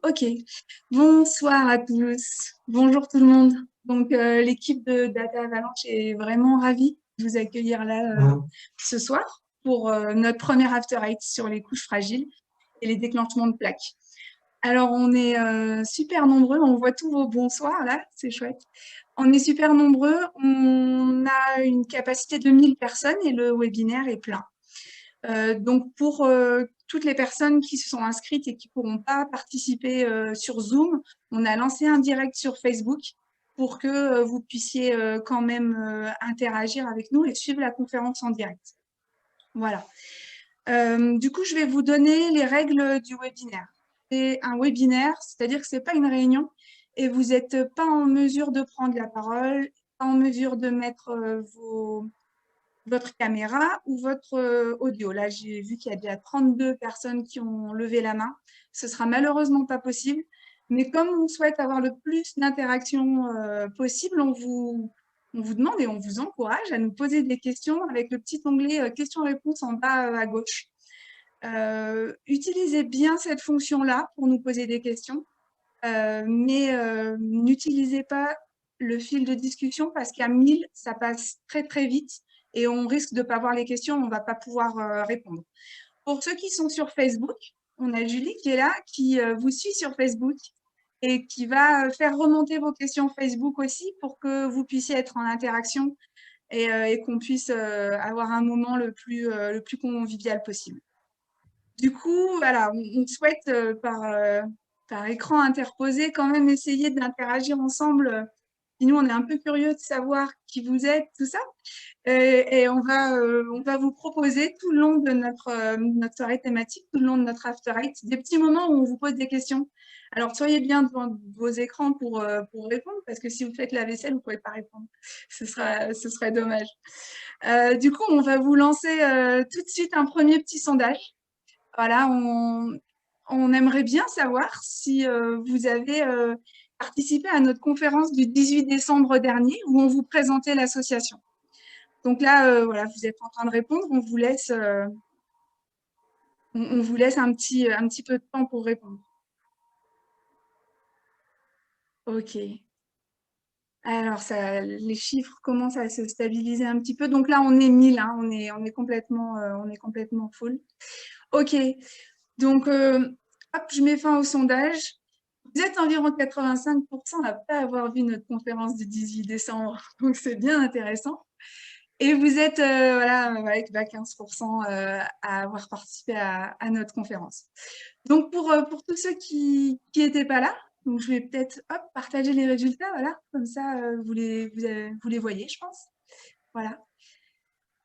Ok. Bonsoir à tous. Bonjour tout le monde. Donc, l'équipe de Data Avalanche est vraiment ravie de vous accueillir là ce soir pour notre premier After Eight sur les couches fragiles et les déclenchements de plaques. Alors, on est super nombreux. On voit tous vos bonsoirs là, c'est chouette. On est super nombreux. On a une capacité de 1000 personnes et le webinaire est plein. Donc pour toutes les personnes qui se sont inscrites et qui ne pourront pas participer sur Zoom, on a lancé un direct sur Facebook pour que vous puissiez quand même interagir avec nous et suivre la conférence en direct. Voilà. Du coup, je vais vous donner les règles du webinaire. C'est un webinaire, c'est-à-dire que ce n'est pas une réunion et vous n'êtes pas en mesure de prendre la parole, pas en mesure de mettre votre caméra ou votre audio. Là, j'ai vu qu'il y a déjà 32 personnes qui ont levé la main. Ce sera malheureusement pas possible. Mais comme on souhaite avoir le plus d'interactions possible, on vous demande et on vous encourage à nous poser des questions avec le petit onglet questions-réponses en bas à gauche. Utilisez bien cette fonction-là pour nous poser des questions, mais n'utilisez pas le fil de discussion parce qu'à 1000, ça passe très très vite et on risque de ne pas voir les questions, on ne va pas pouvoir répondre. Pour ceux qui sont sur Facebook, on a Julie qui est là, qui vous suit sur Facebook et qui va faire remonter vos questions Facebook aussi pour que vous puissiez être en interaction et qu'on puisse avoir un moment le plus convivial possible. Du coup, voilà, on souhaite par écran interposé quand même essayer d'interagir ensemble. Nous, on est un peu curieux de savoir qui vous êtes, tout ça. Et on va vous proposer tout le long de notre soirée thématique, tout le long de notre After Eight, des petits moments où on vous pose des questions. Alors, soyez bien devant vos écrans pour répondre, parce que si vous faites la vaisselle, vous ne pouvez pas répondre. Ce serait dommage. Du coup, on va vous lancer tout de suite un premier petit sondage. Voilà, on aimerait bien savoir si vous avez participé à notre conférence du 18 décembre dernier où on vous présentait l'association. Donc là, voilà, vous êtes en train de répondre, on vous laisse un petit peu de temps pour répondre. Ok. Alors, les chiffres commencent à se stabiliser un petit peu. Donc là, on est 1000, hein, on est complètement full. Ok. Donc, hop, je mets fin au sondage. Vous êtes environ 85% à ne pas avoir vu notre conférence du 18 décembre, donc c'est bien intéressant. Et vous êtes voilà, avec 15% à avoir participé à notre conférence. Donc, pour tous ceux qui n'étaient pas là, donc je vais peut-être partager les résultats, voilà, comme ça vous les voyez, je pense. Voilà,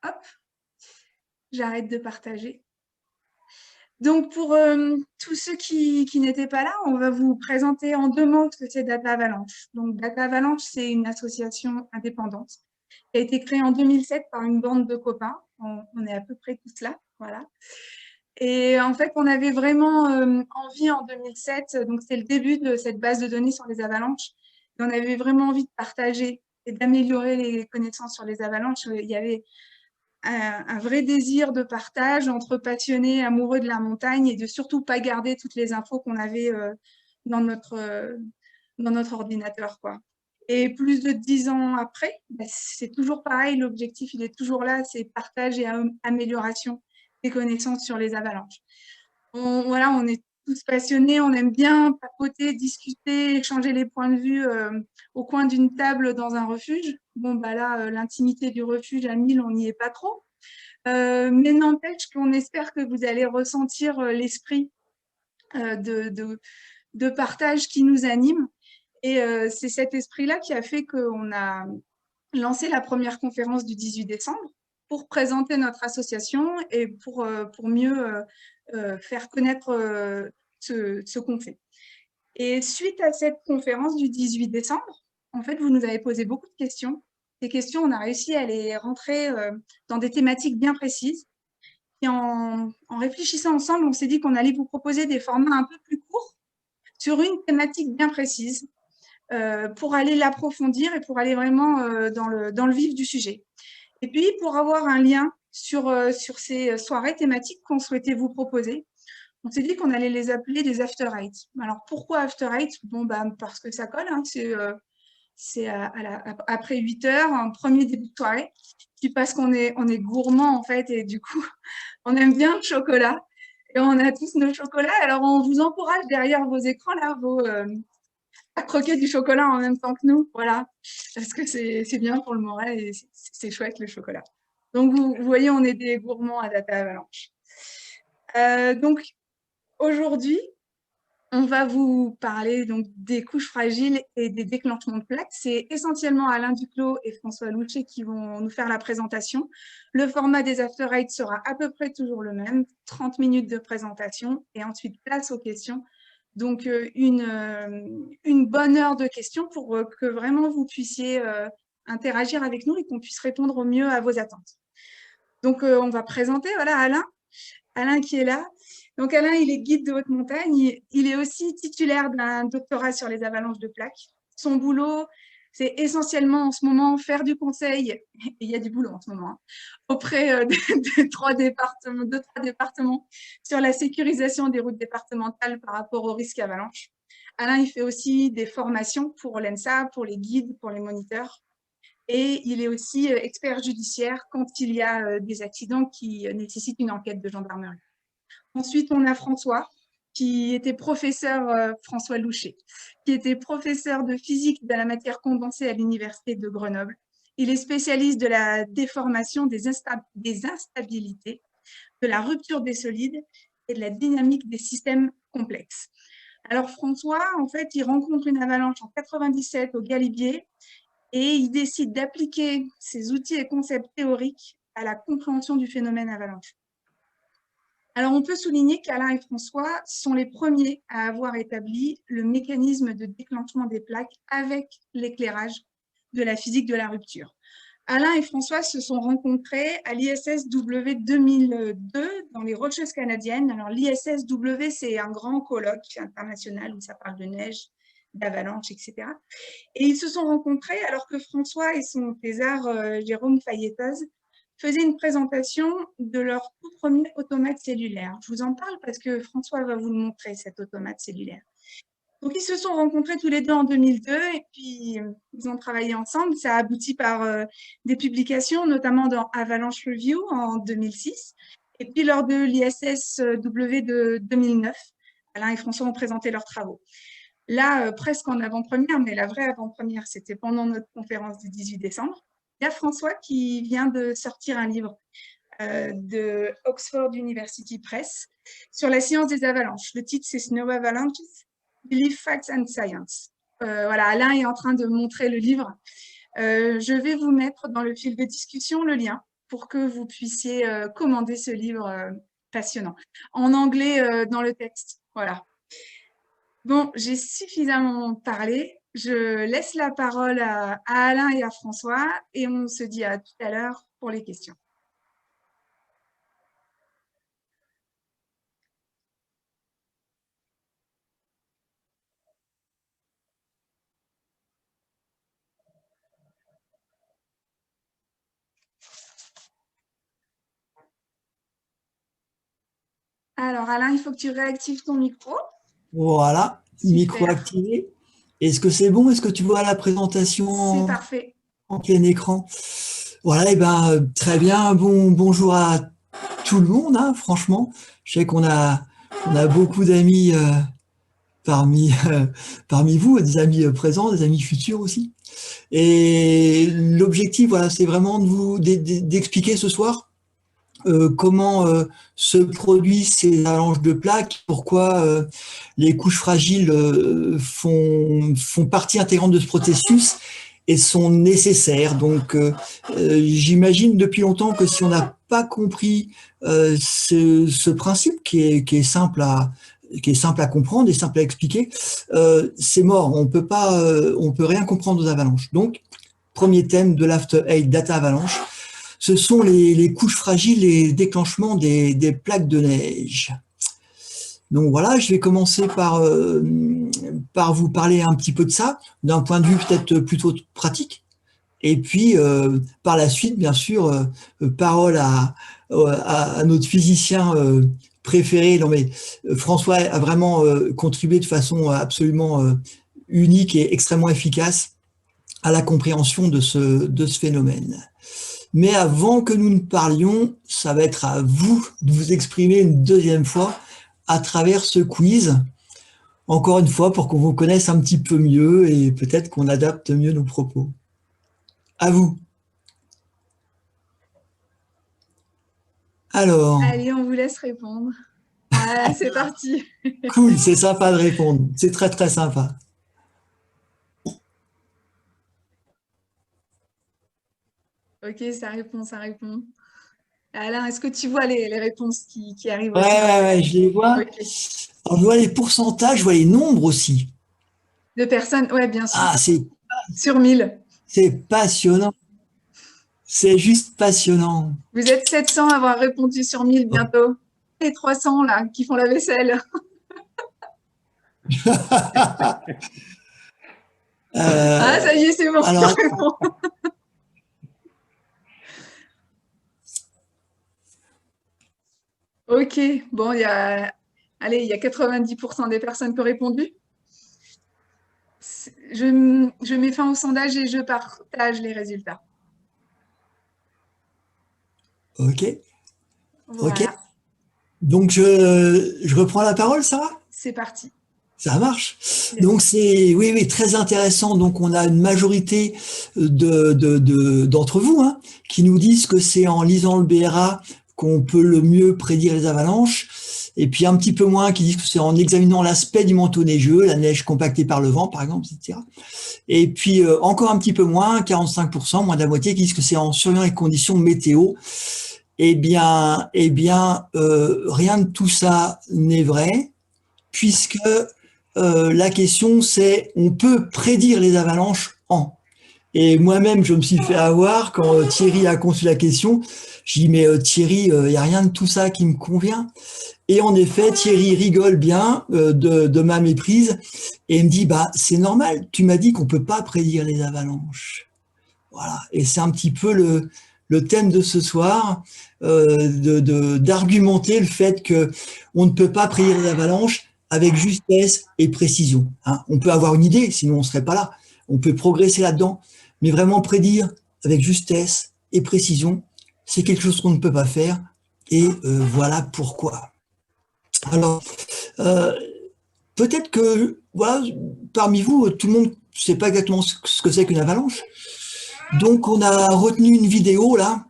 hop, j'arrête de partager. Donc, pour tous ceux qui n'étaient pas là, on va vous présenter en deux mots ce que c'est Data Avalanche. Donc, Data Avalanche, c'est une association indépendante qui a été créée en 2007 par une bande de copains. On est à peu près tous là, voilà. Et en fait, on avait vraiment envie en 2007, donc c'est le début de cette base de données sur les avalanches, et on avait vraiment envie de partager et d'améliorer les connaissances sur les avalanches. Il y avait un vrai désir de partage entre passionnés, amoureux de la montagne et de surtout pas garder toutes les infos qu'on avait dans notre ordinateur, quoi. Et plus de 10 ans après, c'est toujours pareil, l'objectif il est toujours là, c'est partage et amélioration des connaissances sur les avalanches. Voilà, on est tous passionnés, on aime bien papoter, discuter, échanger les points de vue au coin d'une table dans un refuge. Bon, bah là, l'intimité du refuge à 1000, on n'y est pas trop. Mais n'empêche qu'on espère que vous allez ressentir l'esprit de partage qui nous anime. Et c'est cet esprit-là qui a fait qu'on a lancé la première conférence du 18 décembre pour présenter notre association et pour mieux faire connaître ce qu'on fait. Et suite à cette conférence du 18 décembre, en fait, vous nous avez posé beaucoup de questions. Ces questions, on a réussi à les rentrer dans des thématiques bien précises. Et en réfléchissant ensemble, on s'est dit qu'on allait vous proposer des formats un peu plus courts sur une thématique bien précise pour aller l'approfondir et pour aller vraiment dans le vif du sujet. Et puis, pour avoir un lien sur ces soirées thématiques qu'on souhaitait vous proposer, on s'est dit qu'on allait les appeler des after eight. Alors pourquoi after eight? Bon, bah, parce que ça colle, hein, c'est après 8 heures, un premier début de soirée, puis parce on est gourmand en fait, et du coup, on aime bien le chocolat, et on a tous nos chocolats. Alors on vous encourage derrière vos écrans là, à croquer du chocolat en même temps que nous, voilà, parce que c'est bien pour le moral et c'est chouette le chocolat. Donc vous voyez, on est des gourmands à Data Avalanche. Donc aujourd'hui, on va vous parler donc des couches fragiles et des déclenchements de plaques. C'est essentiellement Alain Duclos et François Louchet qui vont nous faire la présentation. Le format des After Eight sera à peu près toujours le même, 30 minutes de présentation et ensuite place aux questions. Donc une bonne heure de questions pour que vraiment vous puissiez interagir avec nous et qu'on puisse répondre au mieux à vos attentes. Donc on va présenter, voilà, Alain qui est là. Donc Alain, il est guide de haute montagne. Il est aussi titulaire d'un doctorat sur les avalanches de plaques. Son boulot, c'est essentiellement en ce moment faire du conseil, et il y a du boulot en ce moment, hein, auprès de trois départements sur la sécurisation des routes départementales par rapport au risque avalanche. Alain, il fait aussi des formations pour l'ENSA, pour les guides, pour les moniteurs. Et il est aussi expert judiciaire quand il y a des accidents qui nécessitent une enquête de gendarmerie. Ensuite, on a François, qui était professeur, François Louchet, qui était professeur de physique de la matière condensée à l'Université de Grenoble. Il est spécialiste de la déformation des instabilités, de la rupture des solides et de la dynamique des systèmes complexes. Alors François, en fait, il rencontre une avalanche en 97 au Galibier et il décide d'appliquer ses outils et concepts théoriques à la compréhension du phénomène avalanche. Alors, on peut souligner qu'Alain et François sont les premiers à avoir établi le mécanisme de déclenchement des plaques avec l'éclairage de la physique de la rupture. Alain et François se sont rencontrés à l'ISSW 2002 dans les Rocheuses canadiennes. Alors, l'ISSW, c'est un grand colloque international où ça parle de neige, d'avalanche, etc. Et ils se sont rencontrés alors que François et son thésard Jérôme Fayetaz faisaient une présentation de leur tout premier automate cellulaire. Je vous en parle parce que François va vous le montrer, cet automate cellulaire. Donc, ils se sont rencontrés tous les deux en 2002 et puis ils ont travaillé ensemble. Ça a abouti par des publications, notamment dans Avalanche Review en 2006. Et puis, lors de l'ISSW de 2009, Alain et François ont présenté leurs travaux. Là, presque en avant-première, mais la vraie avant-première, c'était pendant notre conférence du 18 décembre. Il y a François qui vient de sortir un livre de Oxford University Press sur la science des avalanches. Le titre, c'est Snow Avalanches, Belief, Facts and Science. Voilà, Alain est en train de montrer le livre. Je vais vous mettre dans le fil de discussion le lien pour que vous puissiez commander ce livre passionnant. En anglais dans le texte, voilà. Bon, j'ai suffisamment parlé. Je laisse la parole à Alain et à François et on se dit à tout à l'heure pour les questions. Alors Alain, il faut que tu réactives ton micro. Voilà, micro Super, activé. Est-ce que c'est bon? Est-ce que tu vois la présentation c'est parfait. en plein écran? Voilà, et ben très bien. Bonjour à tout le monde, hein, franchement. Je sais qu'on a beaucoup d'amis parmi vous, des amis présents, des amis futurs aussi. Et l'objectif, voilà, c'est vraiment d'expliquer ce soir comment se produisent ces avalanches de plaques, pourquoi les couches fragiles font partie intégrante de ce processus et sont nécessaires. Donc, j'imagine depuis longtemps que si on n'a pas compris ce principe qui est simple à comprendre et simple à expliquer, c'est mort. On peut rien comprendre aux avalanches. Donc, premier thème de l'After Eight Data Avalanche, ce sont les couches fragiles et déclenchement des plaques de neige. Donc voilà, je vais commencer par vous parler un petit peu de ça, d'un point de vue peut-être plutôt pratique. Et puis, par la suite, bien sûr, parole à notre physicien préféré. Non mais François a vraiment contribué de façon absolument unique et extrêmement efficace à la compréhension de ce phénomène. Mais avant que nous ne parlions, ça va être à vous de vous exprimer une deuxième fois à travers ce quiz. Encore une fois, pour qu'on vous connaisse un petit peu mieux et peut-être qu'on adapte mieux nos propos. À vous. Alors. Allez, on vous laisse répondre. Ah, c'est parti. Cool, c'est sympa de répondre. C'est très, très sympa. Ok, ça répond, ça répond. Alain, est-ce que tu vois les réponses qui arrivent Ouais, aussi dans ouais, le ouais, chat? je les vois. Ok. Alors, je vois les pourcentages, je vois les nombres aussi. De personnes, ouais, bien sûr. Ah, Sur 1000. c'est passionnant. C'est juste passionnant. Vous êtes 700 à avoir répondu sur 1000 bientôt. Et 300 là, qui font la vaisselle. Ah, ça y est, c'est bon. Alors, Ok, bon, allez, il y a 90% des personnes qui ont répondu. Je mets fin au sondage et je partage les résultats. ok, ok. Voilà, Donc, je reprends la parole, Sarah? c'est parti. Ça marche. Yes. Donc c'est oui, oui, très intéressant. Donc on a une majorité d'entre vous hein, qui nous disent que c'est en lisant le BRA qu'on peut le mieux prédire les avalanches. Et puis un petit peu moins qui disent que c'est en examinant l'aspect du manteau neigeux, la neige compactée par le vent, par exemple, etc. Et puis encore un petit peu moins, 45%, moins de la moitié, qui disent que c'est en surveillant les conditions météo. Rien de tout ça n'est vrai, puisque la question c'est, on peut prédire les avalanches en. Et moi-même, je me suis fait avoir quand Thierry a conçu la question. J'ai dit, mais Thierry, il n'y a rien de tout ça qui me convient. Et en effet, Thierry rigole bien de ma méprise et me dit, bah c'est normal, tu m'as dit qu'on peut pas prédire les avalanches. Voilà. Et c'est un petit peu le thème de ce soir, d'argumenter le fait que on ne peut pas prédire les avalanches avec justesse et précision. Hein. On peut avoir une idée, sinon on ne serait pas là. On peut progresser là-dedans, mais vraiment prédire avec justesse et précision, c'est quelque chose qu'on ne peut pas faire. Et voilà pourquoi. Alors, euh, peut-être que voilà, parmi vous, tout le monde ne sait pas exactement ce que c'est qu'une avalanche. Donc, on a retenu une vidéo là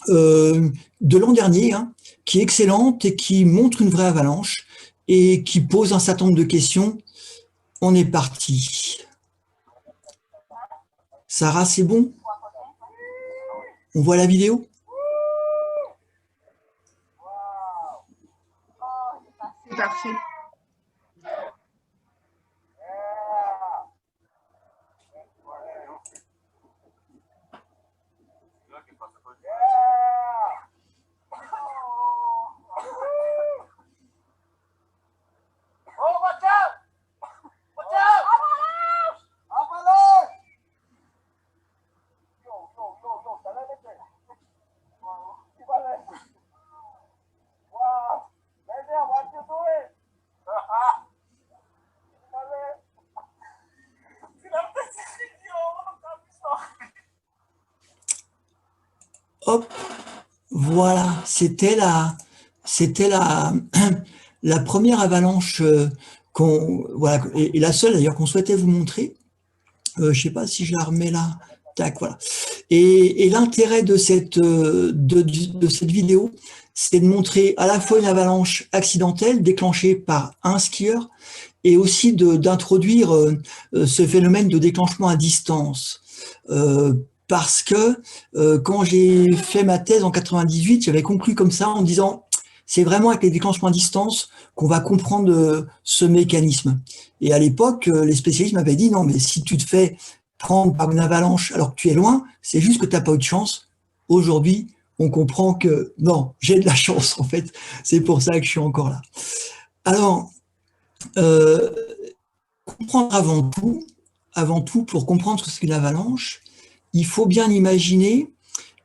de l'an dernier hein, qui est excellente et qui montre une vraie avalanche et qui pose un certain nombre de questions. On est parti. Sarah, c'est bon? On voit la vidéo? C'est parfait. Hop, voilà, c'était la première avalanche voilà, et la seule d'ailleurs qu'on souhaitait vous montrer. Je ne sais pas si je la remets là. Tac, voilà. Et l'intérêt de cette vidéo, c'est de montrer à la fois une avalanche accidentelle déclenchée par un skieur et aussi d'introduire ce phénomène de déclenchement à distance. Parce que quand j'ai fait ma thèse en 98, j'avais conclu comme ça en disant c'est vraiment avec les déclenchements à distance qu'on va comprendre ce mécanisme. Et à l'époque, les spécialistes m'avaient dit non, mais si tu te fais prendre par une avalanche alors que tu es loin, c'est juste que tu n'as pas eu de chance. Aujourd'hui, on comprend que non, j'ai de la chance en fait. C'est pour ça que je suis encore là. Alors, comprendre avant tout, pour comprendre ce qu'est une avalanche, il faut bien imaginer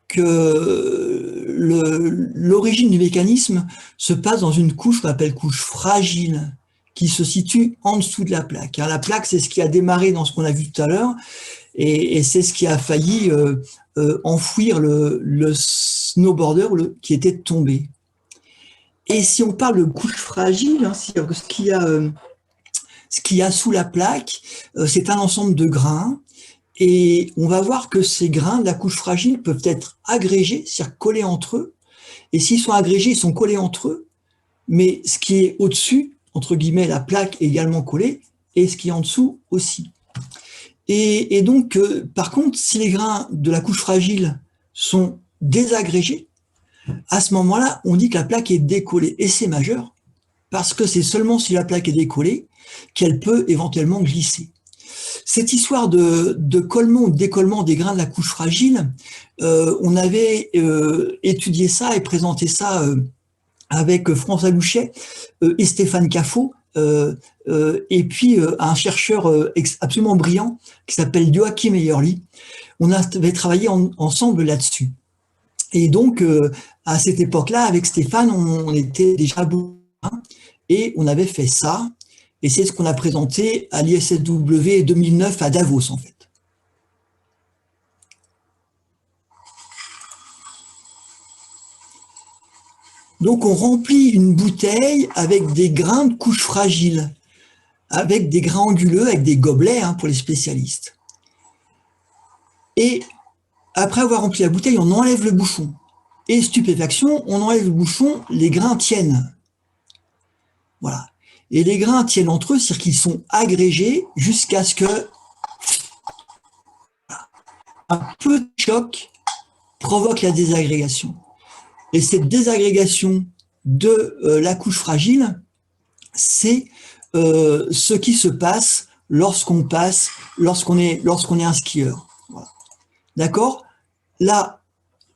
que l'origine du mécanisme se passe dans une couche qu'on appelle couche fragile, qui se situe en dessous de la plaque. La plaque, c'est ce qui a démarré dans ce qu'on a vu tout à l'heure, et c'est ce qui a failli enfouir le snowboarder qui était tombé. Et si on parle de couche fragile, hein, ce qu'il y a sous la plaque, c'est un ensemble de grains, et on va voir que ces grains de la couche fragile peuvent être agrégés, c'est-à-dire collés entre eux, et s'ils sont agrégés, ils sont collés entre eux, mais ce qui est au-dessus, entre guillemets, la plaque est également collée, et ce qui est en dessous aussi. Et donc, par contre, si les grains de la couche fragile sont désagrégés, à ce moment-là, on dit que la plaque est décollée, et c'est majeur, parce que c'est seulement si la plaque est décollée qu'elle peut éventuellement glisser. Cette histoire de collement ou de décollement des grains de la couche fragile, on avait étudié ça et présenté ça avec François Louchet et Stéphane Caffot, et puis un chercheur absolument brillant qui s'appelle Joachim Eyerli. On avait travaillé ensemble là-dessus. Et donc, à cette époque-là, avec Stéphane, on était déjà beaucoup, et on avait fait ça. Et c'est ce qu'on a présenté à l'ISSW 2009 à Davos, en fait. Donc, on remplit une bouteille avec des grains de couche fragile, avec des grains anguleux, avec des gobelets pour les spécialistes. Et après avoir rempli la bouteille, on enlève le bouchon. Et stupéfaction, on enlève le bouchon, les grains tiennent. Voilà. Et les grains tiennent entre eux, c'est-à-dire qu'ils sont agrégés jusqu'à ce que un petit choc provoque la désagrégation. Et cette désagrégation de la couche fragile, c'est ce qui se passe lorsqu'on est un skieur. Voilà. D'accord? Là,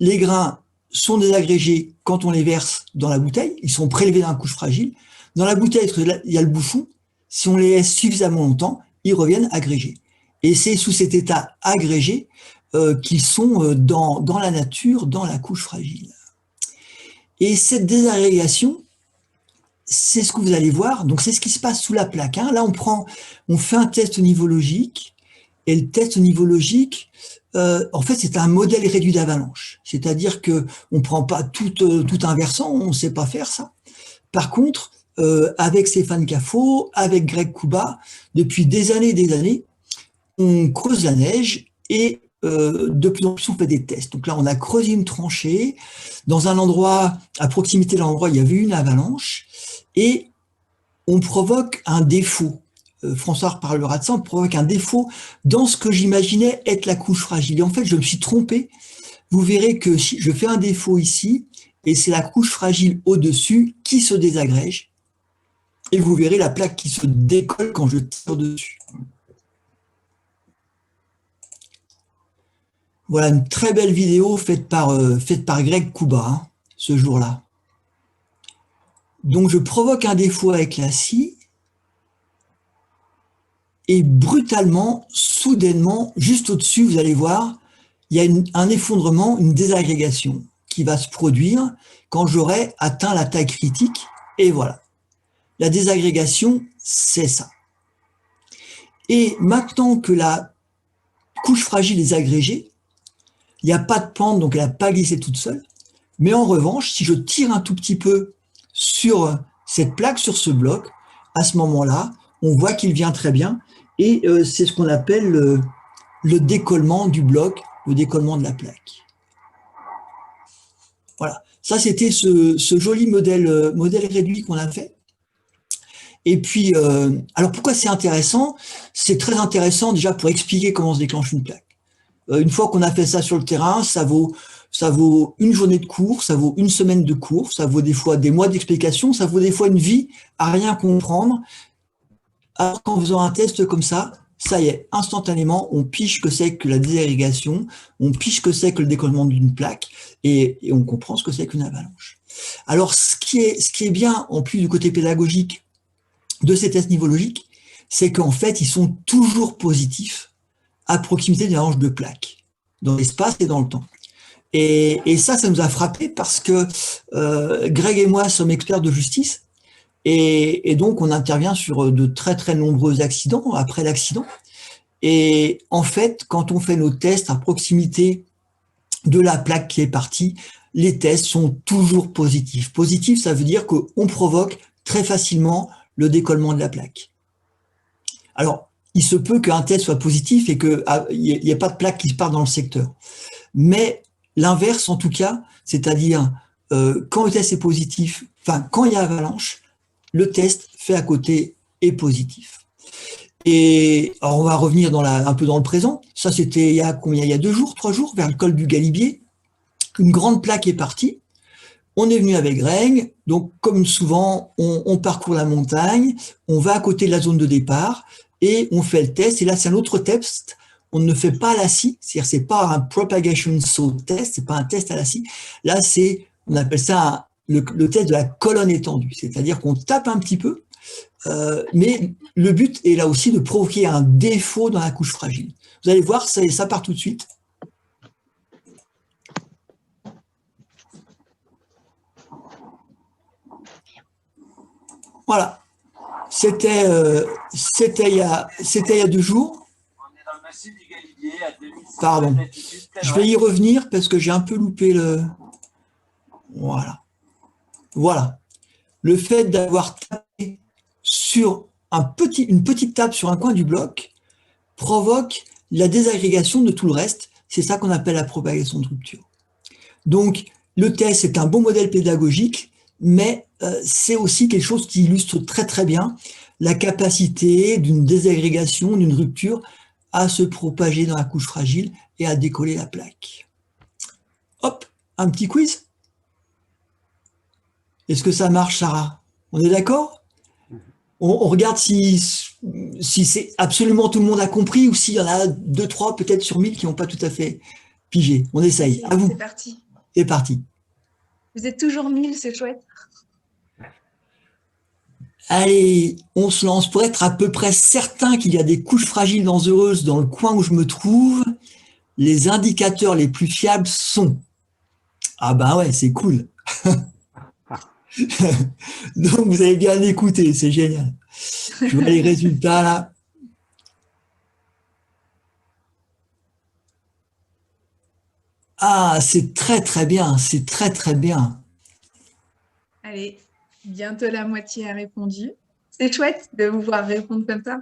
les grains sont désagrégés quand on les verse dans la bouteille, ils sont prélevés dans la couche fragile. Dans la bouteille, il y a le bouchon. Si on les laisse suffisamment longtemps, ils reviennent agrégés. Et c'est sous cet état agrégé qu'ils sont dans la nature, dans la couche fragile. Et cette désagrégation, c'est ce que vous allez voir. Donc, c'est ce qui se passe sous la plaque. Là, on fait un test au niveau logique. Et le test au niveau logique, en fait, c'est un modèle réduit d'avalanche. C'est-à-dire que on prend pas tout un versant, on ne sait pas faire ça. Par contre, avec Stéphane Caffot, avec Greg Kuba, depuis des années, on creuse la neige et de plus en plus on fait des tests. Donc là, on a creusé une tranchée dans un endroit, à proximité de l'endroit, il y avait une avalanche et on provoque un défaut. François reparlera de ça, on provoque un défaut dans ce que j'imaginais être la couche fragile. Et en fait, je me suis trompé. Vous verrez que si je fais un défaut ici, et c'est la couche fragile au-dessus qui se désagrège. Et vous verrez la plaque qui se décolle quand je tire dessus. Voilà une très belle vidéo faite par Greg Kuba, ce jour-là. Donc je provoque un défaut avec la scie, et brutalement, soudainement, juste au-dessus, vous allez voir, il y a un effondrement, une désagrégation qui va se produire quand j'aurai atteint la taille critique, et voilà. La désagrégation, c'est ça. Et maintenant que la couche fragile est agrégée, il n'y a pas de pente, donc elle n'a pas glissé toute seule. Mais en revanche, si je tire un tout petit peu sur cette plaque, sur ce bloc, à ce moment-là, on voit qu'il vient très bien. Et c'est ce qu'on appelle le décollement du bloc, le décollement de la plaque. Voilà. Ça, c'était ce joli modèle réduit qu'on a fait. Et puis, alors pourquoi c'est intéressant? C'est très intéressant déjà pour expliquer comment se déclenche une plaque. Une fois qu'on a fait ça sur le terrain, ça vaut une journée de cours, ça vaut une semaine de cours, ça vaut des fois des mois d'explication, ça vaut des fois une vie à rien comprendre. Alors qu'en faisant un test comme ça y est, instantanément, on piche que c'est que la désagrégation, on piche que c'est que le décollement d'une plaque, et on comprend ce que c'est qu'une avalanche. Alors, ce qui est bien, en plus du côté pédagogique de ces tests nivologiques, c'est qu'en fait, ils sont toujours positifs à proximité d'une avalanche de plaques, dans l'espace et dans le temps. Et ça nous a frappé parce que Greg et moi sommes experts de justice et donc on intervient sur de très très nombreux accidents après l'accident. Et en fait, quand on fait nos tests à proximité de la plaque qui est partie, les tests sont toujours positifs. Positif, ça veut dire qu'on provoque très facilement le décollement de la plaque. Alors, il se peut qu'un test soit positif et qu'il n'y ait pas de plaque qui se part dans le secteur. Mais l'inverse, en tout cas, c'est-à-dire quand le test est positif, enfin, quand il y a avalanche, le test fait à côté est positif. Et alors on va revenir un peu dans le présent. Ça, c'était il y a combien? Il y a 2 jours, 3 jours, vers le col du Galibier. Une grande plaque est partie. On est venu avec Greg. Donc, comme souvent, on parcourt la montagne, on va à côté de la zone de départ et on fait le test. Et là, c'est un autre test. On ne fait pas à la scie, c'est-à-dire c'est pas un propagation saw test, c'est pas un test à la scie. Là, on appelle ça le test de la colonne étendue, c'est-à-dire qu'on tape un petit peu, mais le but est là aussi de provoquer un défaut dans la couche fragile. Vous allez voir, ça part tout de suite. Voilà, c'était il y a 2 jours. Pardon, je vais y revenir parce que j'ai un peu loupé le... Voilà. Voilà. Le fait d'avoir tapé sur une petite tape sur un coin du bloc provoque la désagrégation de tout le reste. C'est ça qu'on appelle la propagation de rupture. Donc, le test est un bon modèle pédagogique, mais c'est aussi quelque chose qui illustre très très bien la capacité d'une désagrégation, d'une rupture à se propager dans la couche fragile et à décoller la plaque. Hop, un petit quiz. Est-ce que ça marche, Sarah? On est d'accord? On regarde si c'est absolument tout le monde a compris ou s'il y en a 2, 3 peut-être sur 1000 qui n'ont pas tout à fait pigé. On essaye. À vous. C'est parti. C'est parti. Vous êtes toujours 1000, c'est chouette. Allez, on se lance pour être à peu près certain qu'il y a des couches fragiles dangereuses dans le coin où je me trouve. Les indicateurs les plus fiables sont... Ah ben ouais, c'est cool. Donc vous avez bien écouté, c'est génial. Je vois les résultats là. Ah, c'est très très bien, c'est très très bien. Allez, bientôt la moitié a répondu. C'est chouette de vous voir répondre comme ça.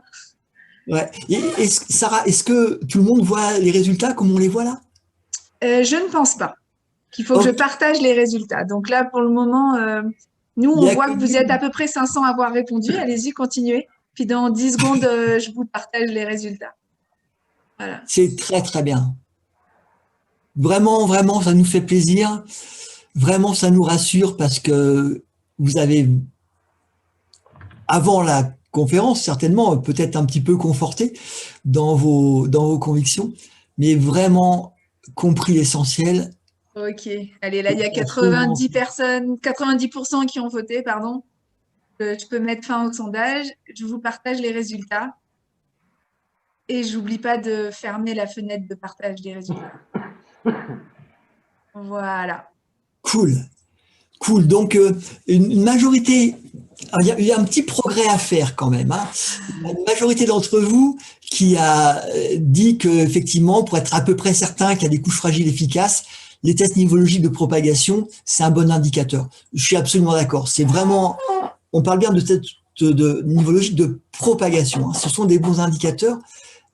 Ouais. Et Sarah, est-ce que tout le monde voit les résultats comme on les voit là? Je ne pense pas qu'il faut que je partage les résultats. Donc là, pour le moment, nous, on voit que vous êtes à peu près 500 à avoir répondu. Allez-y, continuez. Puis dans 10 secondes, je vous partage les résultats. Voilà. C'est très, très bien. Vraiment, vraiment, ça nous fait plaisir. Vraiment, ça nous rassure parce que vous avez, avant la conférence, certainement, peut-être un petit peu conforté dans vos convictions, mais vraiment compris l'essentiel. Ok. Allez, là, il y a 90 personnes, 90% qui ont voté, pardon. Je peux mettre fin au sondage. Je vous partage les résultats. Et j'oublie pas de fermer la fenêtre de partage des résultats. Voilà. Cool. Cool. Donc, une majorité, il y a un petit progrès à faire quand même. Hein. Une majorité d'entre vous qui a dit qu'effectivement, pour être à peu près certain qu'il y a des couches fragiles efficaces, les tests nivologiques de propagation, c'est un bon indicateur. Je suis absolument d'accord. C'est vraiment, on parle bien de tests nivologiques de propagation. Hein. Ce sont des bons indicateurs.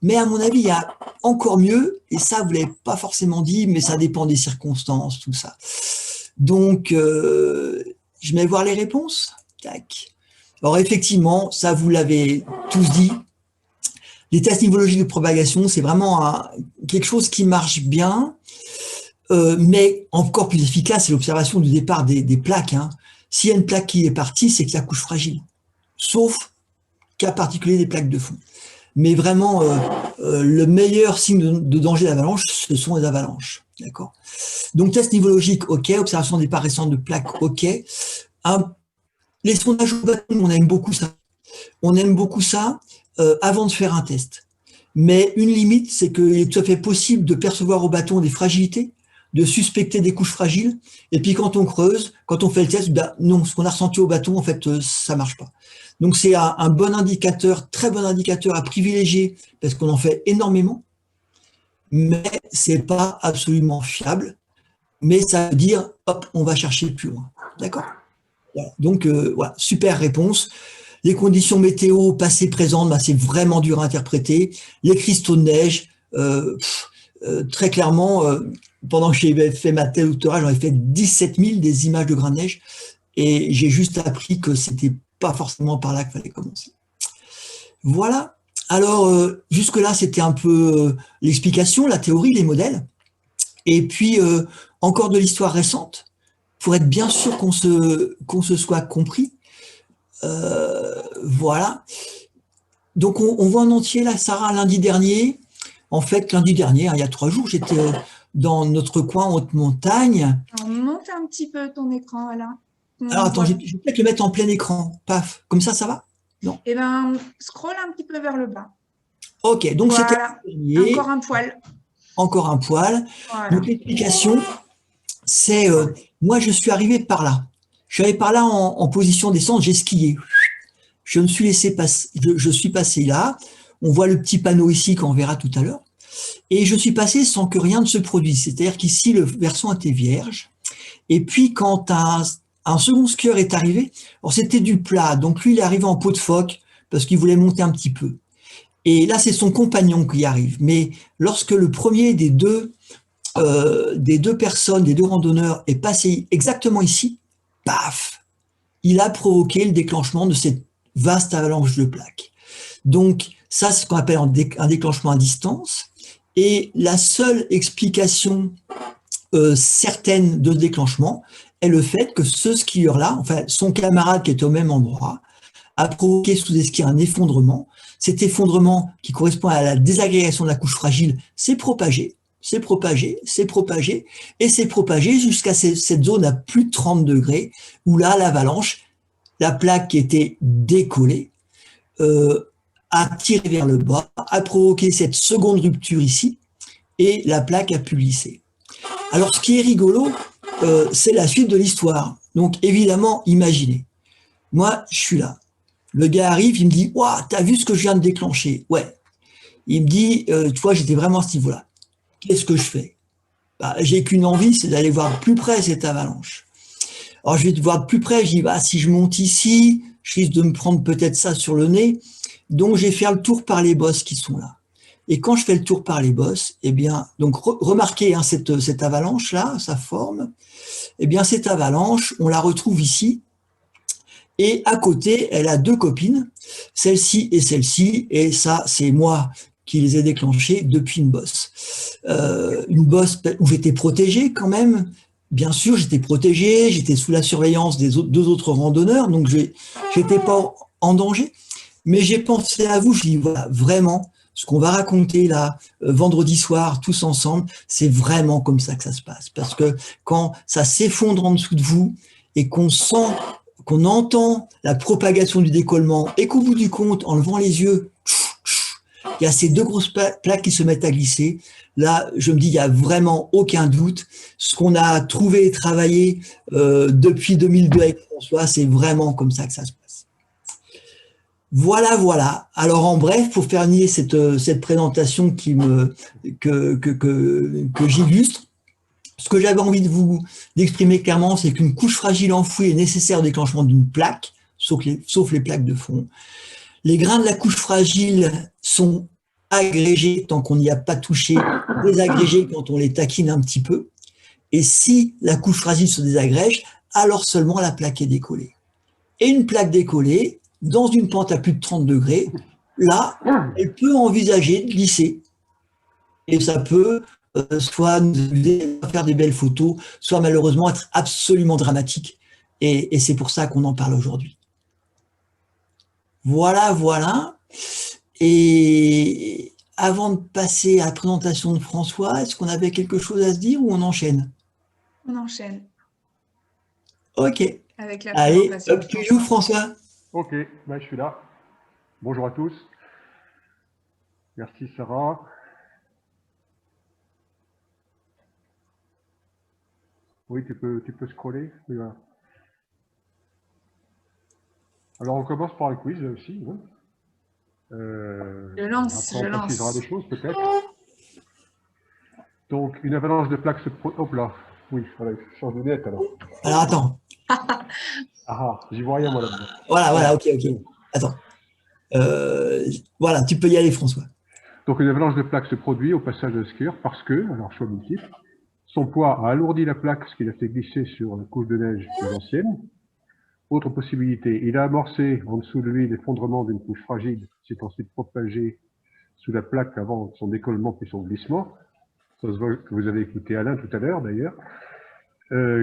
Mais à mon avis, il y a encore mieux, et ça, vous ne l'avez pas forcément dit, mais ça dépend des circonstances, tout ça. Donc, je vais voir les réponses. Tac. Alors, effectivement, ça, vous l'avez tous dit. Les tests nivologiques de propagation, c'est vraiment quelque chose qui marche bien, mais encore plus efficace, c'est l'observation du départ des plaques. Hein. S'il y a une plaque qui est partie, c'est que la couche fragile, sauf cas particulier des plaques de fond. Mais vraiment, le meilleur signe de danger d'avalanche, ce sont les avalanches. D'accord. Donc, test nivologique, OK. Observation de départ récent de plaques, OK. Les sondages au bâton, on aime beaucoup ça. On aime beaucoup ça avant de faire un test. Mais une limite, c'est qu'il est tout à fait possible de percevoir au bâton des fragilités, de suspecter des couches fragiles. Et puis quand on creuse, quand on fait le test, ben non, ce qu'on a ressenti au bâton, en fait, ça marche pas. Donc c'est un bon indicateur, très bon indicateur à privilégier parce qu'on en fait énormément, mais c'est pas absolument fiable. Mais ça veut dire, hop, on va chercher plus loin. D'accord? Voilà. Donc voilà, super réponse. Les conditions météo passées, présentes, bah, c'est vraiment dur à interpréter. Les cristaux de neige, très clairement, pendant que j'ai fait ma thèse doctorale, j'en ai fait 17 000 des images de grains de neige et j'ai juste appris que c'était pas forcément par là qu'il fallait commencer. Voilà. Alors, jusque-là, c'était un peu l'explication, la théorie, les modèles. Et puis, encore de l'histoire récente, pour être bien sûr qu'on se soit compris. Voilà. Donc, on voit en entier, là, Sarah, lundi dernier. En fait, lundi dernier, hein, il y a 3 jours, j'étais dans notre coin en haute montagne. Alors, monte un petit peu ton écran, voilà. Alors, On attends, je voit. vais peut-être le mettre en plein écran. Paf. Comme ça va? Non. Eh ben, scroll un petit peu vers le bas. OK. Donc, c'était Voilà. lundi Encore dernier. un poil. Encore un poil. Voilà. Donc, l'explication, c'est moi, je suis arrivé par là. Je suis arrivé par là en position descente, j'ai skié. Je me suis laissé passer, je suis passé là. On voit le petit panneau ici qu'on verra tout à l'heure. Et je suis passé sans que rien ne se produise. C'est-à-dire qu'ici, le versant était vierge. Et puis, quand un second skieur est arrivé, alors c'était du plat. Donc, lui, il est arrivé en peau de phoque parce qu'il voulait monter un petit peu. Et là, c'est son compagnon qui arrive. Mais lorsque le premier des deux personnes, des deux randonneurs est passé exactement ici, paf, il a provoqué le déclenchement de cette vaste avalanche de plaques. Donc, ça, c'est ce qu'on appelle un déclenchement à distance. Et la seule explication certaine de ce déclenchement est le fait que ce skieur-là, enfin son camarade qui est au même endroit, a provoqué sous des skis un effondrement. Cet effondrement qui correspond à la désagrégation de la couche fragile s'est propagé, s'est propagé, s'est propagé, et s'est propagé jusqu'à cette zone à plus de 30 degrés, où là, l'avalanche, la plaque qui était décollée, a tiré vers le bas, a provoqué cette seconde rupture ici, et la plaque a pu glisser. Alors, ce qui est rigolo, c'est la suite de l'histoire. Donc, évidemment, imaginez. Moi, je suis là. Le gars arrive, il me dit, waouh, t'as vu ce que je viens de déclencher? Ouais. Il me dit, tu vois, j'étais vraiment à ce niveau-là. Qu'est-ce que je fais? Bah, j'ai qu'une envie, c'est d'aller voir de plus près cette avalanche. Alors, je vais te voir de plus près. Je dis, bah, si je monte ici, je risque de me prendre peut-être ça sur le nez. Donc, je vais faire le tour par les bosses qui sont là. Et quand je fais le tour par les bosses, eh bien, donc remarquez hein, cette avalanche-là, sa forme. Eh bien, cette avalanche, on la retrouve ici. Et à côté, elle a 2 copines, celle-ci, et ça, c'est moi qui les ai déclenchées depuis une bosse où j'étais protégé quand même. Bien sûr, j'étais protégé, j'étais sous la surveillance des 2 autres randonneurs, donc j'étais pas en danger. Mais j'ai pensé à vous, je dis voilà, vraiment, ce qu'on va raconter là, vendredi soir, tous ensemble, c'est vraiment comme ça que ça se passe. Parce que quand ça s'effondre en dessous de vous et qu'on entend la propagation du décollement et qu'au bout du compte, en levant les yeux, il y a ces 2 grosses plaques qui se mettent à glisser. Là, je me dis, il n'y a vraiment aucun doute. Ce qu'on a trouvé et travaillé depuis 2002 avec François, c'est vraiment comme ça que ça se passe. Voilà, voilà. Alors en bref, pour faire nier cette présentation que j'illustre, ce que j'avais envie d'exprimer clairement, c'est qu'une couche fragile enfouie est nécessaire au déclenchement d'une plaque, sauf les plaques de fond. Les grains de la couche fragile sont agrégés tant qu'on n'y a pas touché, désagrégés quand on les taquine un petit peu. Et si la couche fragile se désagrège, alors seulement la plaque est décollée. Et une plaque décollée, dans une pente à plus de 30 degrés, là, elle peut envisager de glisser. Et ça peut soit nous aider à faire des belles photos, soit malheureusement être absolument dramatique. Et c'est pour ça qu'on en parle aujourd'hui. Voilà, voilà. Et avant de passer à la présentation de François, est-ce qu'on avait quelque chose à se dire ou on enchaîne? On enchaîne Ok. avec la Allez, présentation de up to you, François. François. Ok, je suis là. Bonjour à tous. Merci Sarah. Oui, tu peux scroller. Oui, voilà. Alors, on commence par le quiz aussi. Hein. Je Après, on précisera des lance. choses peut-être. Donc, une avalanche de plaques se produit. Hop là. Oui, voilà, je change de lunettes alors. Alors, attends. Ah, j'y vois rien moi là-dedans. Voilà, Voilà, ok, c'est ok. bon. Attends. Voilà, tu peux y aller, François. Donc, une avalanche de plaques se produit au passage de skieur parce que, alors choix multiple, son poids a alourdi la plaque, ce qui l'a fait glisser sur une couche de neige plus ancienne. Autre possibilité, il a amorcé en dessous de lui l'effondrement d'une couche fragile, s'est ensuite propagé sous la plaque avant son décollement puis son glissement. Ça se voit que vous avez écouté Alain tout à l'heure d'ailleurs.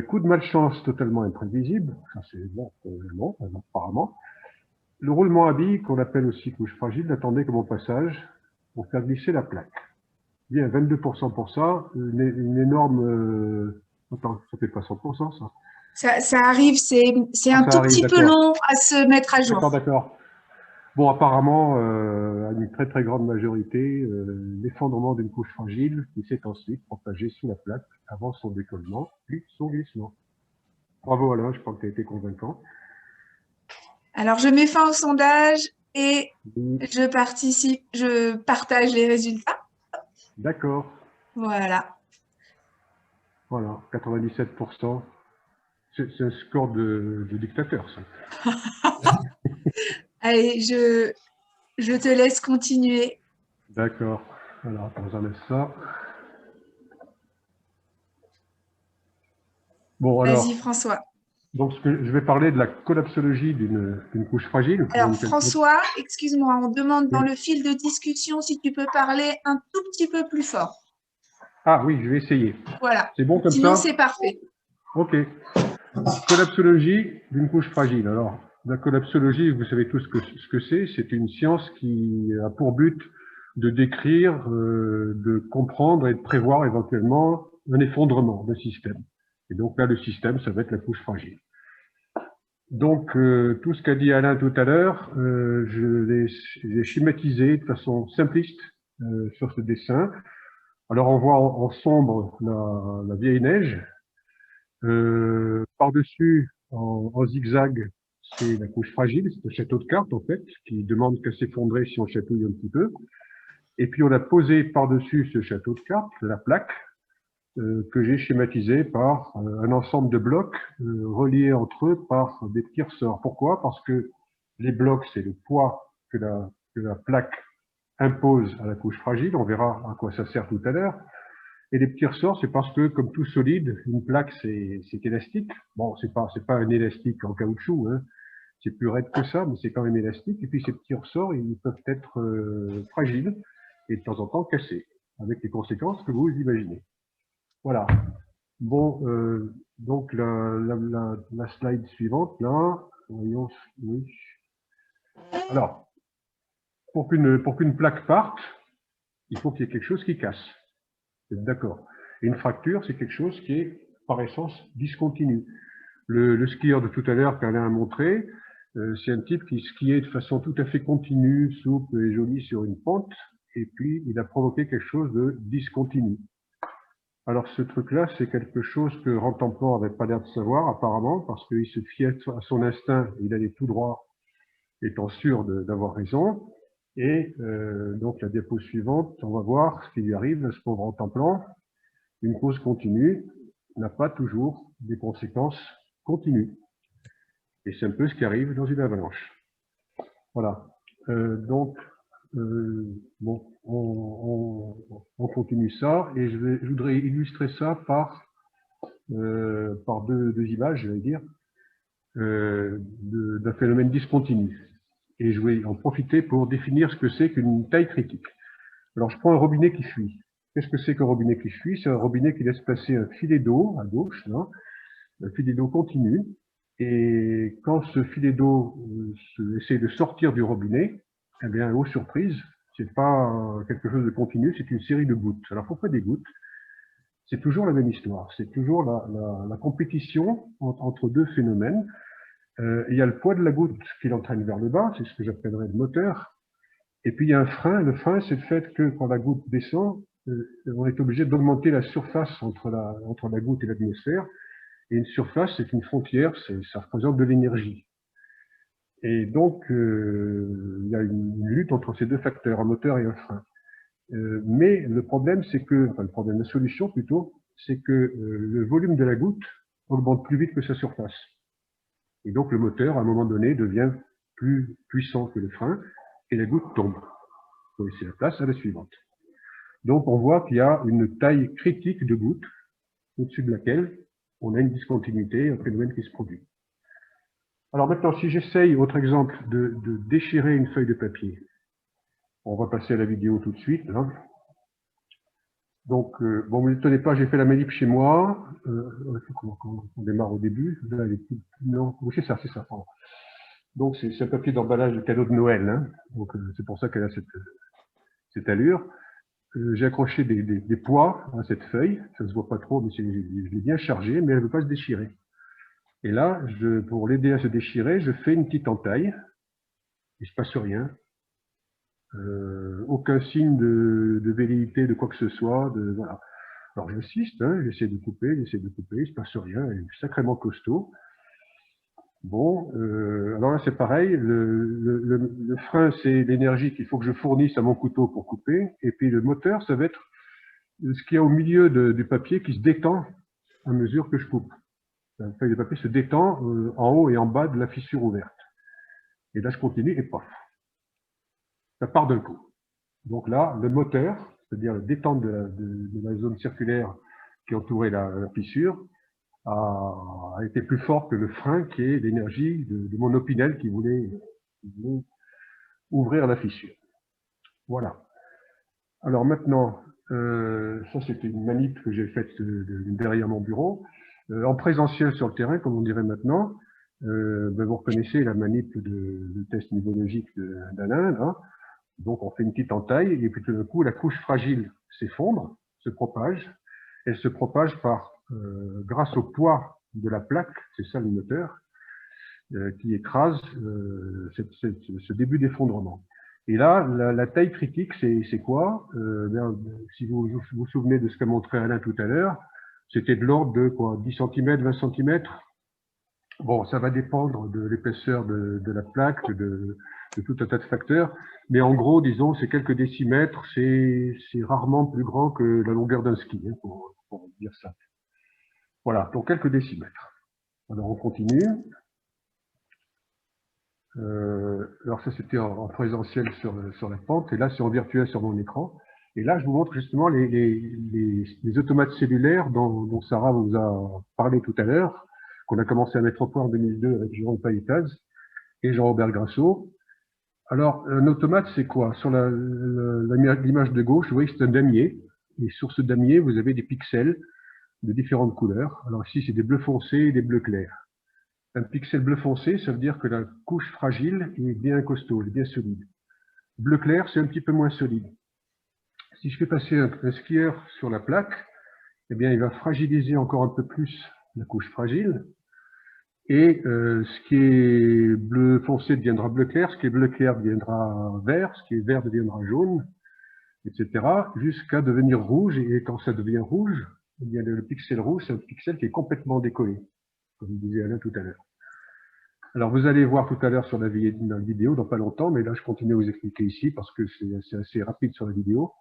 Coup de malchance totalement imprévisible, ça c'est bon, non, apparemment. Le roulement à billes, qu'on appelle aussi couche fragile, n'attendait que mon passage pour faire glisser la plaque. Bien, 22% pour ça, une énorme... Attends, ça fait pas 100% ça. Ça arrive, c'est un Ça tout arrive, petit peu d'accord. long à se mettre à jour. D'accord. Bon, apparemment, à une très très grande majorité, l'effondrement d'une couche fragile qui s'est ensuite propagé sous la plaque avant son décollement, puis son glissement. Bravo Alain, je crois que tu as été convaincant. Alors, je mets fin au sondage et Oui, je partage les résultats. d'accord, Voilà. voilà, 97%. C'est un score de dictateur, ça. Allez, je te laisse continuer. D'accord. Alors, attends, j'enlève ça. Bon, Vas-y, alors, François. donc je vais parler de la collapsologie d'une couche fragile. Alors, François, excuse-moi, on demande dans Oui. le fil de discussion si tu peux parler un tout petit peu plus fort. Ah oui, je vais essayer. Voilà. C'est bon comme Sinon, ça? c'est parfait. Ok. Collapsologie d'une couche fragile. Alors, la collapsologie, vous savez tous ce que c'est. C'est une science qui a pour but de décrire, de comprendre et de prévoir éventuellement un effondrement d'un système. Et donc là, le système, ça va être la couche fragile. Donc, tout ce qu'a dit Alain tout à l'heure, je l'ai schématisé de façon simpliste sur ce dessin. Alors, on voit en sombre la vieille neige. Par-dessus, en zigzag, c'est la couche fragile, c'est le château de cartes en fait, qui demande qu'à s'effondrer si on chatouille un petit peu. Et puis on a posé par-dessus ce château de cartes la plaque que j'ai schématisée par un ensemble de blocs reliés entre eux par des petits ressorts. Pourquoi? Parce que les blocs, c'est le poids que la plaque impose à la couche fragile. On verra à quoi ça sert tout à l'heure. Et les petits ressorts, c'est parce que, comme tout solide, une plaque, c'est élastique. Bon, c'est pas un élastique en caoutchouc, hein. C'est plus raide que ça, mais c'est quand même élastique. Et puis, ces petits ressorts, ils peuvent être fragiles et de temps en temps cassés, avec les conséquences que vous imaginez. Voilà. Bon, donc, la slide suivante, là, voyons, oui. Alors, pour qu'une plaque parte, il faut qu'il y ait quelque chose qui casse. Vous êtes d'accord? Et une fracture, c'est quelque chose qui est, par essence, discontinu. Le skieur de tout à l'heure qu'Alain a montré, c'est un type qui skiait de façon tout à fait continue, souple et jolie sur une pente, et puis il a provoqué quelque chose de discontinu. Alors ce truc-là, c'est quelque chose que Rantamplan n'avait pas l'air de savoir, apparemment, parce qu'il se fiait à son instinct, il allait tout droit, étant sûr d'avoir raison. Et donc la diapo suivante, on va voir ce qui lui arrive à ce pauvre Rantamplan. Une cause continue n'a pas toujours des conséquences continues. Et c'est un peu ce qui arrive dans une avalanche. Voilà. Donc, bon, on continue ça et je voudrais illustrer ça par deux images, je vais dire, d'un phénomène discontinu. Et je vais en profiter pour définir ce que c'est qu'une taille critique. Alors, je prends un robinet qui fuit. Qu'est-ce que c'est qu'un robinet qui fuit? C'est un robinet qui laisse passer un filet d'eau à gauche, là, un filet d'eau continu. Et quand ce filet d'eau essaie de sortir du robinet, eh bien, aux surprises, c'est pas quelque chose de continu, c'est une série de gouttes. Alors, pourquoi des gouttes? C'est toujours la même histoire. C'est toujours la compétition entre deux phénomènes. Il y a le poids de la goutte qui l'entraîne vers le bas, c'est ce que j'appellerais le moteur. Et puis il y a un frein. Le frein, c'est le fait que quand la goutte descend, on est obligé d'augmenter la surface entre la goutte et l'atmosphère. Et une surface, c'est une frontière, ça représente de l'énergie. Et donc, il y a une lutte entre ces deux facteurs, un moteur et un frein. Mais le problème, c'est que, enfin le problème, la solution plutôt, c'est que le volume de la goutte augmente plus vite que sa surface. Et donc le moteur, à un moment donné, devient plus puissant que le frein, et la goutte tombe. Il faut laisser la place à la suivante. Donc on voit qu'il y a une taille critique de goutte, au-dessus de laquelle on a une discontinuité, un phénomène qui se produit. Alors maintenant, si j'essaye, autre exemple, de déchirer une feuille de papier, on va passer à la vidéo tout de suite. Là. Donc, bon, vous n'étonnez pas, j'ai fait la manip chez moi. On démarre au début. Là, elle est plus, non, oui, c'est ça. Donc, c'est un papier d'emballage de cadeau de Noël. Hein. Donc, c'est pour ça qu'elle a cette allure. J'ai accroché des poids à cette feuille. Ça ne se voit pas trop, mais je l'ai bien chargée, mais elle ne veut pas se déchirer. Et là, pour l'aider à se déchirer, je fais une petite entaille. Et il ne se passe rien. Aucun signe de velléité, de quoi que ce soit. Voilà. Alors j'insiste, hein, j'essaie de couper, il ne se passe rien, il est sacrément costaud. Bon, alors là c'est pareil, le frein c'est l'énergie qu'il faut que je fournisse à mon couteau pour couper, et puis le moteur ça va être ce qu'il y a au milieu du papier qui se détend à mesure que je coupe. La feuille de papier se détend en haut et en bas de la fissure ouverte. Et là je continue et paf, ça part d'un coup. Donc là, le moteur, c'est-à-dire la détente de la zone circulaire qui entourait la fissure, a été plus fort que le frein qui est l'énergie de mon opinel qui voulait ouvrir la fissure. Voilà. Alors maintenant, ça c'était une manip que j'ai faite derrière mon bureau. En présentiel sur le terrain, comme on dirait maintenant, vous reconnaissez la manip de test nivologique d'Alain, là. Donc on fait une petite entaille et puis tout d'un coup la couche fragile s'effondre, se propage. Elle se propage grâce au poids de la plaque, c'est ça le moteur, qui écrase ce début d'effondrement. Et là, la taille critique, c'est quoi? Si vous vous souvenez de ce qu'a montré Alain tout à l'heure, c'était de l'ordre de quoi, 10 cm, 20 cm. Bon, ça va dépendre de l'épaisseur de la plaque, de tout un tas de facteurs. Mais en gros, disons, c'est quelques décimètres, c'est rarement plus grand que la longueur d'un ski, hein, pour dire ça. Voilà, donc quelques décimètres. Alors on continue. Alors ça c'était en présentiel sur la pente, et là c'est en virtuel sur mon écran. Et là je vous montre justement les automates cellulaires dont Sarah vous a parlé tout à l'heure, qu'on a commencé à mettre au point en 2002 avec Jérôme Pailletaz et Jean-Robert Grasso. Alors, un automate, c'est quoi? Sur l'image de gauche, vous voyez que c'est un damier. Et sur ce damier, vous avez des pixels de différentes couleurs. Alors ici, c'est des bleus foncés et des bleus clairs. Un pixel bleu foncé, ça veut dire que la couche fragile est bien costaud, elle est bien solide. Bleu clair, c'est un petit peu moins solide. Si je fais passer un skieur sur la plaque, eh bien, il va fragiliser encore un peu plus la couche fragile. Et ce qui est bleu foncé deviendra bleu clair, ce qui est bleu clair deviendra vert, ce qui est vert deviendra jaune, etc., jusqu'à devenir rouge. Et quand ça devient rouge, eh bien, le pixel rouge, c'est un pixel qui est complètement décollé, comme disait Alain tout à l'heure. Alors, vous allez voir tout à l'heure sur la vidéo, dans pas longtemps, mais là, je continue à vous expliquer ici parce que c'est assez rapide sur la vidéo.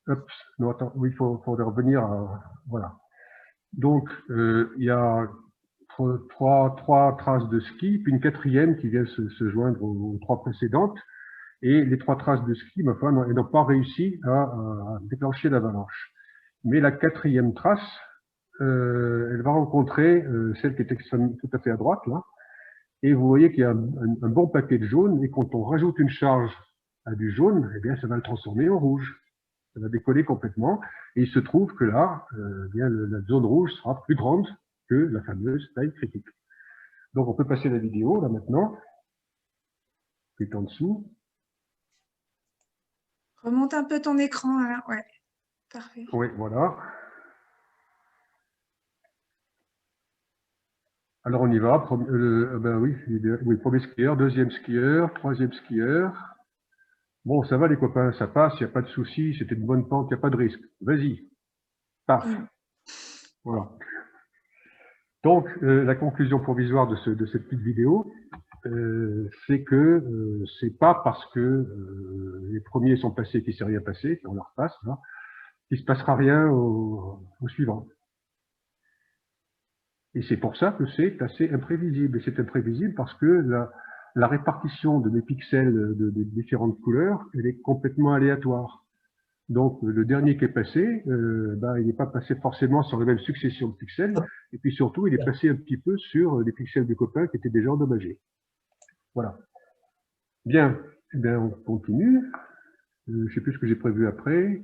Hop, non, attends, oui, il faut revenir à... Voilà. Donc, il y a trois traces de ski, puis une quatrième qui vient se joindre aux trois précédentes. Et les trois traces de ski, ma foi, elles n'ont pas réussi à déclencher l'avalanche. Mais la quatrième trace, elle va rencontrer celle qui est tout à fait à droite, là. Et vous voyez qu'il y a un bon paquet de jaune, et quand on rajoute une charge à du jaune, eh bien, ça va le transformer en rouge. Ça va décoller complètement. Et il se trouve que là, bien, la zone rouge sera plus grande que la fameuse taille critique. Donc, on peut passer la vidéo, là, maintenant, qui est en dessous. Remonte un peu ton écran, Alain. Ouais, parfait. Oui, voilà. Alors, on y va. Ben oui, premier skieur, deuxième skieur, troisième skieur. Bon, ça va les copains, ça passe, il n'y a pas de souci, c'était une bonne pente, il n'y a pas de risque. Vas-y. Paf. Voilà. Donc, la conclusion provisoire de cette petite vidéo, c'est que c'est pas parce que les premiers sont passés qu'il ne s'est rien passé, on leur passe, hein, qu'il ne se passera rien au suivant. Et c'est pour ça que c'est assez imprévisible. Et c'est imprévisible parce que la répartition de mes pixels de différentes couleurs, elle est complètement aléatoire. Donc, le dernier qui est passé, il n'est pas passé forcément sur la même succession de pixels. Et puis surtout, il est passé un petit peu sur des pixels de copains qui étaient déjà endommagés. Voilà. Bien, eh bien on continue. Je ne sais plus ce que j'ai prévu après.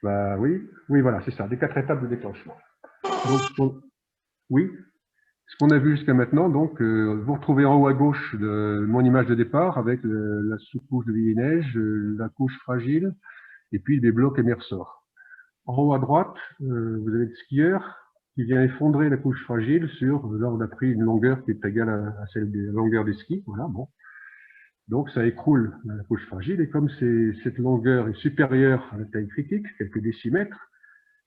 Oui, voilà, c'est ça, les 4 étapes de déclenchement. Donc, oui, ce qu'on a vu jusqu'à maintenant, donc, vous retrouvez en haut à gauche mon image de départ avec la sous-couche de vieille neige, la couche fragile, et puis les blocs émerseurs. En haut à droite, vous avez le skieur qui vient effondrer la couche fragile là on a pris une longueur qui est égale à celle de la longueur des skis, voilà, bon. Donc ça écroule la couche fragile, et comme cette longueur est supérieure à la taille critique, quelques décimètres,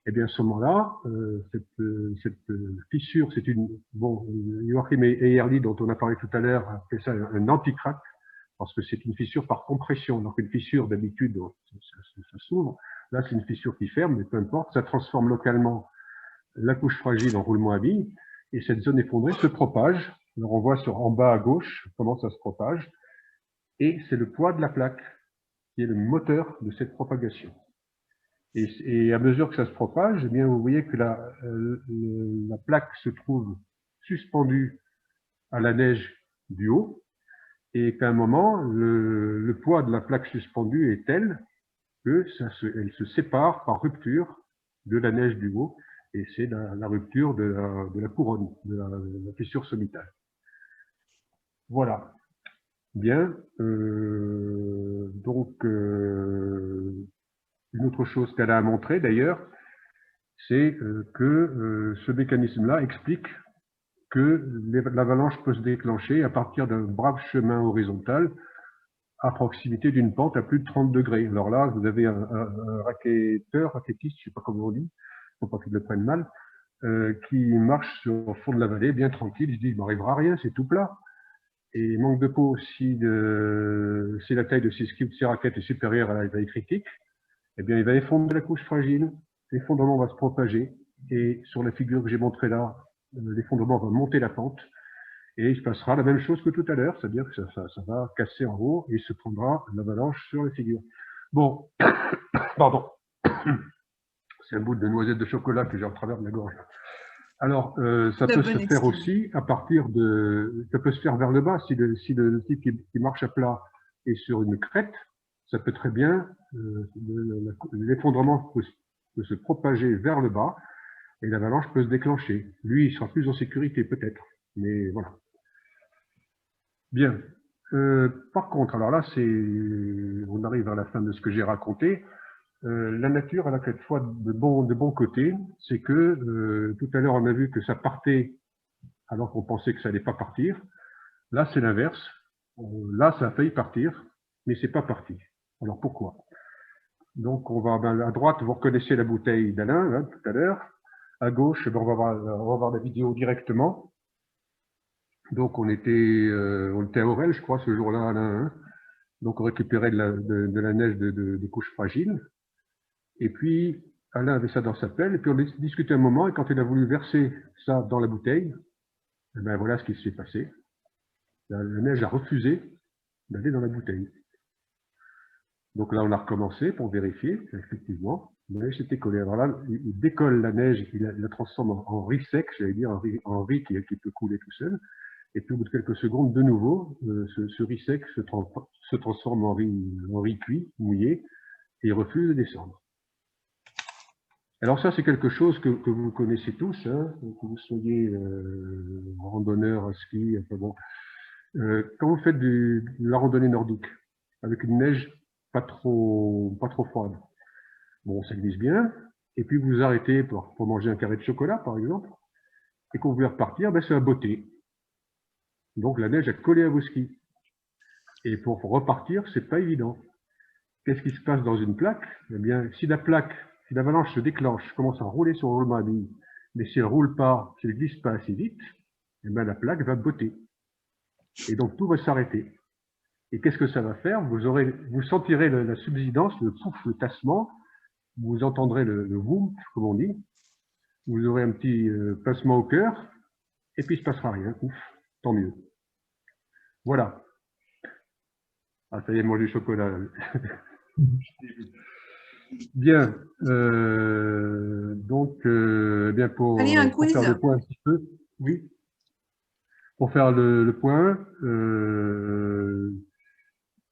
et bien à ce moment-là, cette fissure, c'est Joachim Eyerli, dont on a parlé tout à l'heure, appelle ça un anti-crack, parce que c'est une fissure par compression. Donc une fissure, d'habitude, ça s'ouvre. Là, c'est une fissure qui ferme, mais peu importe, ça transforme localement la couche fragile en roulement à billes, et cette zone effondrée se propage. Alors on voit en bas à gauche comment ça se propage, et c'est le poids de la plaque qui est le moteur de cette propagation. Et à mesure que ça se propage, eh bien, vous voyez que la plaque se trouve suspendue à la neige du haut, et qu'à un moment, le poids de la plaque suspendue est tel que elle se sépare par rupture de la neige du haut, et c'est la rupture de la couronne, de la fissure sommitale. Voilà. Bien. Une autre chose qu'elle a montré d'ailleurs, c'est que ce mécanisme-là explique que l'avalanche peut se déclencher à partir d'un brave chemin horizontal à proximité d'une pente à plus de 30 degrés. Alors là, vous avez un raquettiste, je ne sais pas comment on dit, faut pas qu'il le prenne mal, qui marche sur le fond de la vallée, bien tranquille, il se dit, il m'arrivera rien, c'est tout plat. Et manque de peau, si la taille de ses raquettes est supérieure à la taille critique, eh bien, il va effondrer la couche fragile, l'effondrement va se propager, et sur la figure que j'ai montrée là, l'effondrement va monter la pente, et il se passera la même chose que tout à l'heure, c'est-à-dire que ça va casser en haut, et il se prendra l'avalanche sur la figure. Bon, pardon, c'est un bout de noisette de chocolat que j'ai en travers de la gorge. Alors, ça peut se faire aussi à partir ça peut se faire vers le bas, si le type qui marche à plat est sur une crête, ça peut très bien, l'effondrement peut se propager vers le bas et l'avalanche peut se déclencher. Lui, il sera plus en sécurité peut-être, mais voilà. Bien. Par contre, alors là, on arrive à la fin de ce que j'ai raconté. La nature, elle a quelquefois de bons côtés. C'est que tout à l'heure, on a vu que ça partait alors qu'on pensait que ça n'allait pas partir. Là, c'est l'inverse. Là, ça a failli partir, mais c'est pas parti. Alors pourquoi? Donc, on va à droite, vous reconnaissez la bouteille d'Alain, hein, tout à l'heure. À gauche, on va voir la vidéo directement. Donc, on était à Aurel, je crois, ce jour-là, Alain. Hein. Donc, on récupérait de la neige de couches fragiles. Et puis, Alain avait ça dans sa pelle. Et puis, on a discuté un moment. Et quand il a voulu verser ça dans la bouteille, eh ben, voilà ce qui s'est passé. La neige a refusé d'aller dans la bouteille. Donc là, on a recommencé pour vérifier, effectivement, la neige s'était collée. Alors là, il décolle la neige, il la transforme en riz sec, j'allais dire, en riz qui peut couler tout seul. Et puis au bout de quelques secondes, de nouveau, ce riz sec se transforme en riz cuit, mouillé, et il refuse de descendre. Alors ça, c'est quelque chose que vous connaissez tous, hein, que vous soyez randonneur, à ski, enfin bon. Quand vous faites de la randonnée nordique, avec une neige pas trop froide. Bon, ça glisse bien. Et puis vous arrêtez pour manger un carré de chocolat, par exemple. Et quand vous voulez repartir, ben, c'est à botter. Donc la neige a collé à vos skis. Et pour repartir, c'est pas évident. Qu'est-ce qui se passe dans une plaque? Eh bien, si l'avalanche se déclenche, commence à rouler sur le roulement à billes, Mais si elle roule pas, si elle glisse pas assez vite, eh ben, la plaque va botter. Et donc, tout va s'arrêter. Et qu'est-ce que ça va faire? Vous sentirez la subsidence, le pouf, le tassement, vous entendrez le boom, comme on dit. Vous aurez un petit pincement au cœur, et puis il ne se passera rien. Ouf, tant mieux. Voilà. Ah, ça y est, mange du chocolat. Bien. Donc, bien Allez, un pour quiz. faire le point un petit peu. Oui. Pour faire le point,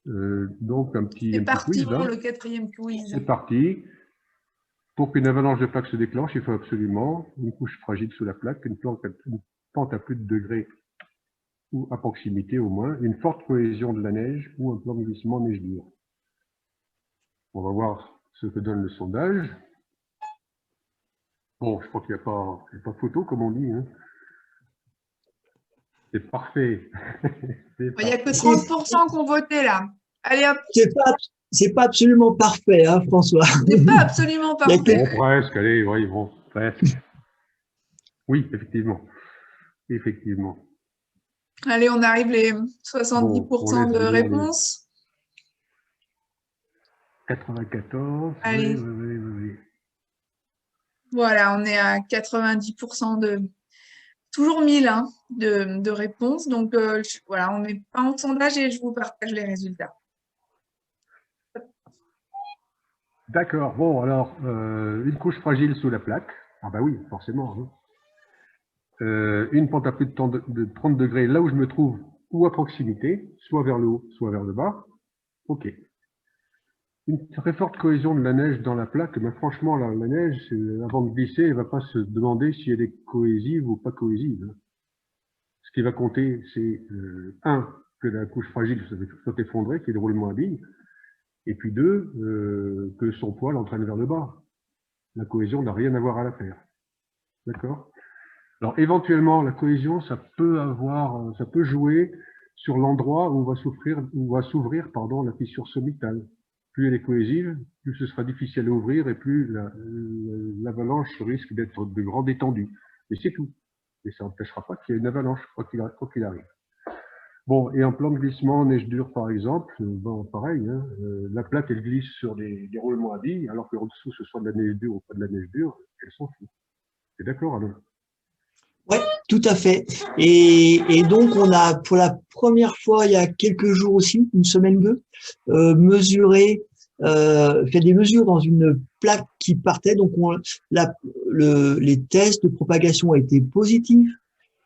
donc un C'est petit parti quiz là. pour le 4e quiz. C'est parti. Pour qu'une avalanche de plaques se déclenche, il faut absolument une couche fragile sous la plaque, une pente à plus de degrés ou à proximité au moins, une forte cohésion de la neige ou un plan de glissement neige dure. On va voir ce que donne le sondage. Bon, je crois qu'il n'y a pas photo, comme on dit. Hein. C'est parfait. Il n'y a que 30% qui ont voté là. Allez hop. C'est pas absolument parfait, hein, François. C'est pas absolument parfait. Bon, presque, allez, oui, bon, presque. Oui, effectivement. Effectivement. Allez, on arrive les 70% bon, de réponses. 94. Allez. Oui. Voilà, on est à 90% de... Toujours 1000 hein, de réponses. Donc, voilà, on met pas en sondage et je vous partage les résultats. D'accord. Bon, alors, une couche fragile sous la plaque. Ah bah oui, forcément. Hein. Une pente à plus de 30 degrés là où je me trouve, ou à proximité, soit vers le haut, soit vers le bas. OK. Une très forte cohésion de la neige dans la plaque. Mais franchement, la neige, avant de glisser, elle ne va pas se demander si elle est cohésive ou pas cohésive. Ce qui va compter, c'est un, que la couche fragile soit effondrée, qu'il y ait le roulement à billes, et puis deux, que son poids l'entraîne vers le bas. La cohésion n'a rien à voir à la faire. D'accord? Alors éventuellement, la cohésion, ça peut jouer sur l'endroit où va s'ouvrir la fissure sommitale. Plus elle est cohésive, plus ce sera difficile à ouvrir et plus l'avalanche risque d'être de grande étendue. Mais c'est tout. Et ça n'empêchera pas qu'il y ait une avalanche, quoi qu'il arrive. Bon, et en plan de glissement, neige dure par exemple, bon, pareil, hein, la plaque elle glisse sur des roulements à billes, alors qu'en dessous ce soit de la neige dure ou pas de la neige dure, elle s'en fout. T'es d'accord, Alain? Oui, tout à fait. Et donc, on a, pour la première fois, il y a quelques jours aussi, une semaine ou deux, fait des mesures dans une plaque qui partait. Donc, les tests de propagation ont été positifs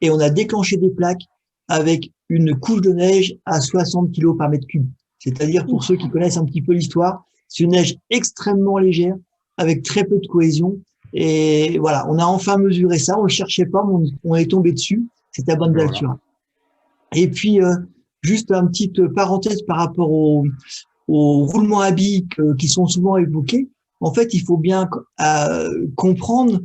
et on a déclenché des plaques avec une couche de neige à 60 kg par mètre cube. C'est-à-dire, pour ceux qui connaissent un petit peu l'histoire, c'est une neige extrêmement légère avec très peu de cohésion. Et voilà, on a enfin mesuré ça. On ne le cherchait pas, mais on est tombé dessus. C'était à bonne Voilà. Altura. Et puis, juste une petite parenthèse par rapport aux roulements à billes qui sont souvent évoqués. En fait, il faut bien comprendre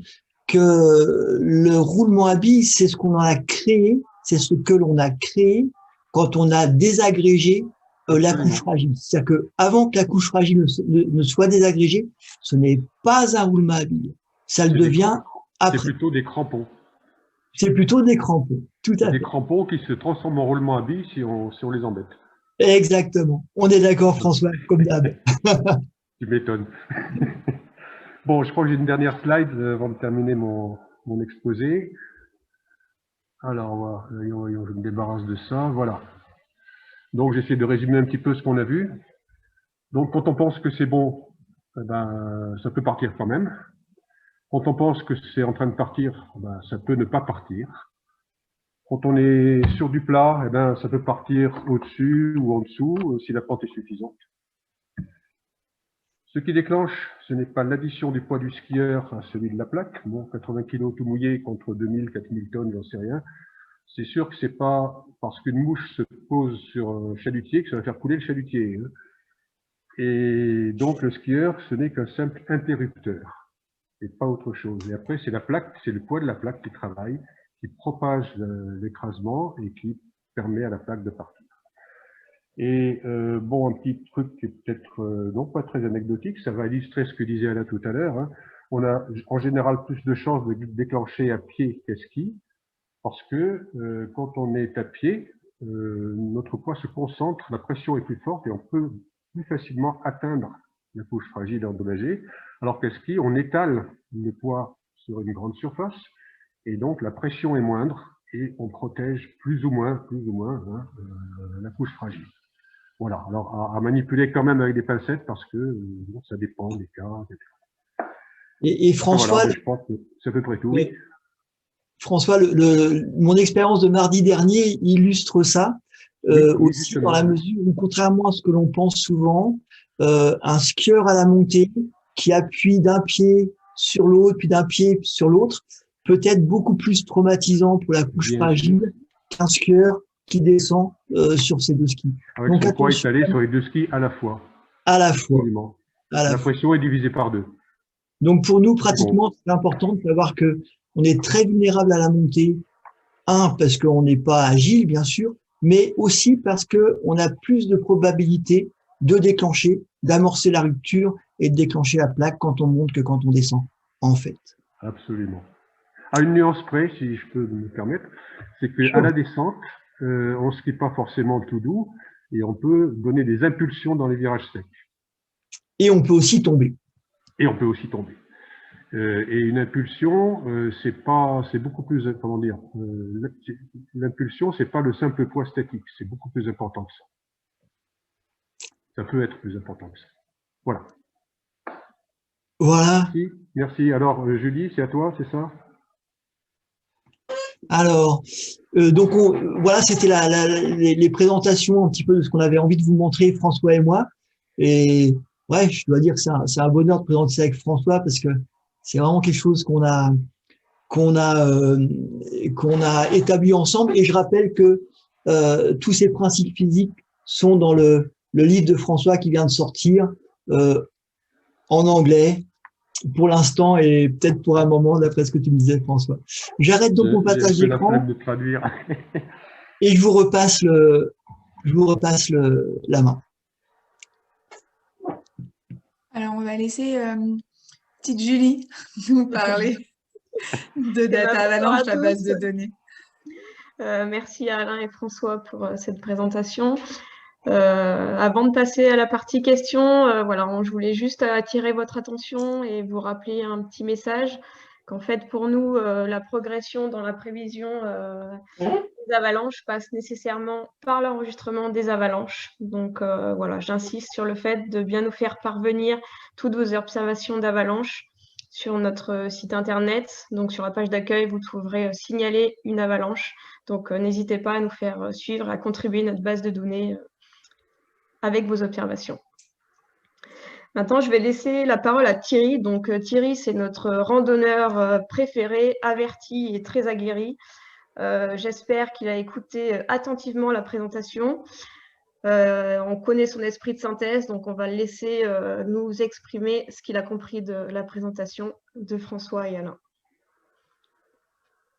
que le roulement à billes, c'est ce qu'on a créé, c'est ce que l'on a créé quand on a désagrégé la couche fragile. C'est-à-dire que avant que la couche fragile ne soit désagrégée, ce n'est pas un roulement à billes. Ça le devient après. C'est plutôt des crampons. C'est plutôt des crampons, tout à fait. Des crampons qui se transforment en roulement à billes si on les embête. Exactement. On est d'accord, François, comme d'hab. Tu m'étonnes. Bon, je crois que j'ai une dernière slide avant de terminer mon exposé. Alors, voyons, je me débarrasse de ça. Voilà. Donc, j'essaie de résumer un petit peu ce qu'on a vu. Donc, quand on pense que c'est bon, eh ben, ça peut partir quand même. Quand on pense que c'est en train de partir, ben, ça peut ne pas partir. Quand on est sur du plat, eh ben, ça peut partir au-dessus ou en dessous si la pente est suffisante. Ce qui déclenche, ce n'est pas l'addition du poids du skieur à celui de la plaque. Bon, 80 kg tout mouillé contre 2000, 4000 tonnes, j'en sais rien. C'est sûr que c'est pas parce qu'une mouche se pose sur un chalutier que ça va faire couler le chalutier. Hein. Et donc, le skieur, ce n'est qu'un simple interrupteur et pas autre chose. Et après, c'est la plaque, c'est le poids de la plaque qui travaille, qui propage l'écrasement et qui permet à la plaque de partir. Et bon, un petit truc qui est peut-être non pas très anecdotique, ça va illustrer ce que disait Alain tout à l'heure. Hein. on a en général plus de chances de déclencher à pied qu'à ski, parce que quand on est à pied, notre poids se concentre, la pression est plus forte et on peut plus facilement atteindre la couche fragile et endommagée, alors qu'à ski, on étale le poids sur une grande surface et donc la pression est moindre et on protège plus ou moins hein, la couche fragile. Voilà, alors à manipuler quand même avec des pincettes parce que ça dépend des cas, etc. Et François, voilà, je pense que c'est à peu près tout. Oui. François, mon expérience de mardi dernier illustre ça aussi dans la mesure où, contrairement à ce que l'on pense souvent, un skieur à la montée qui appuie d'un pied sur l'autre, puis d'un pied sur l'autre, peut être beaucoup plus traumatisant pour la couche fragile qu'un skieur qui descend sur ses deux skis. Avec son poids étalé sur les deux skis à la fois. À la fois. Absolument. La pression est divisée par deux. Donc pour nous, pratiquement, c'est important de savoir que on est très vulnérable à la montée. Parce qu'on n'est pas agile, bien sûr, mais aussi parce qu'on a plus de probabilité de déclencher, d'amorcer la rupture et de déclencher la plaque quand on monte que quand on descend, en fait. Absolument. À une nuance près, si je peux me permettre, c'est qu'à la descente, on ne skie pas forcément tout doux et on peut donner des impulsions dans les virages secs. Et on peut aussi tomber. Et on peut aussi tomber. Et une impulsion, c'est beaucoup plus, comment dire, l'impulsion, c'est pas le simple poids statique, c'est beaucoup plus important que ça. Ça peut être plus important que ça. Voilà. Voilà. Merci. Alors, Julie, c'est à toi, c'est ça? Alors, donc voilà, c'était les présentations un petit peu de ce qu'on avait envie de vous montrer, François et moi. Et ouais, je dois dire que c'est un bonheur de présenter ça avec François parce que c'est vraiment quelque chose qu'on a établi ensemble. Et je rappelle que tous ces principes physiques sont dans le livre de François qui vient de sortir en anglais pour l'instant et peut-être pour un moment, d'après ce que tu me disais, François. J'arrête donc mon partage d'écran et je vous repasse la main. Alors, on va laisser petite Julie nous parler de Data Avalanche, la base de données. Merci à Alain et François pour cette présentation. Avant de passer à la partie questions, voilà, je voulais juste attirer votre attention et vous rappeler un petit message qu'en fait, pour nous, la progression dans la prévision des avalanches passe nécessairement par l'enregistrement des avalanches. Donc, voilà, j'insiste sur le fait de bien nous faire parvenir toutes vos observations d'avalanches sur notre site internet. Donc, sur la page d'accueil, vous trouverez signaler une avalanche. Donc, n'hésitez pas à nous faire suivre, à contribuer à notre base de données avec vos observations. Maintenant, je vais laisser la parole à Thierry. Donc, Thierry, c'est notre randonneur préféré, averti et très aguerri. J'espère qu'il a écouté attentivement la présentation. On connaît son esprit de synthèse, donc on va le laisser nous exprimer ce qu'il a compris de la présentation de François et Alain.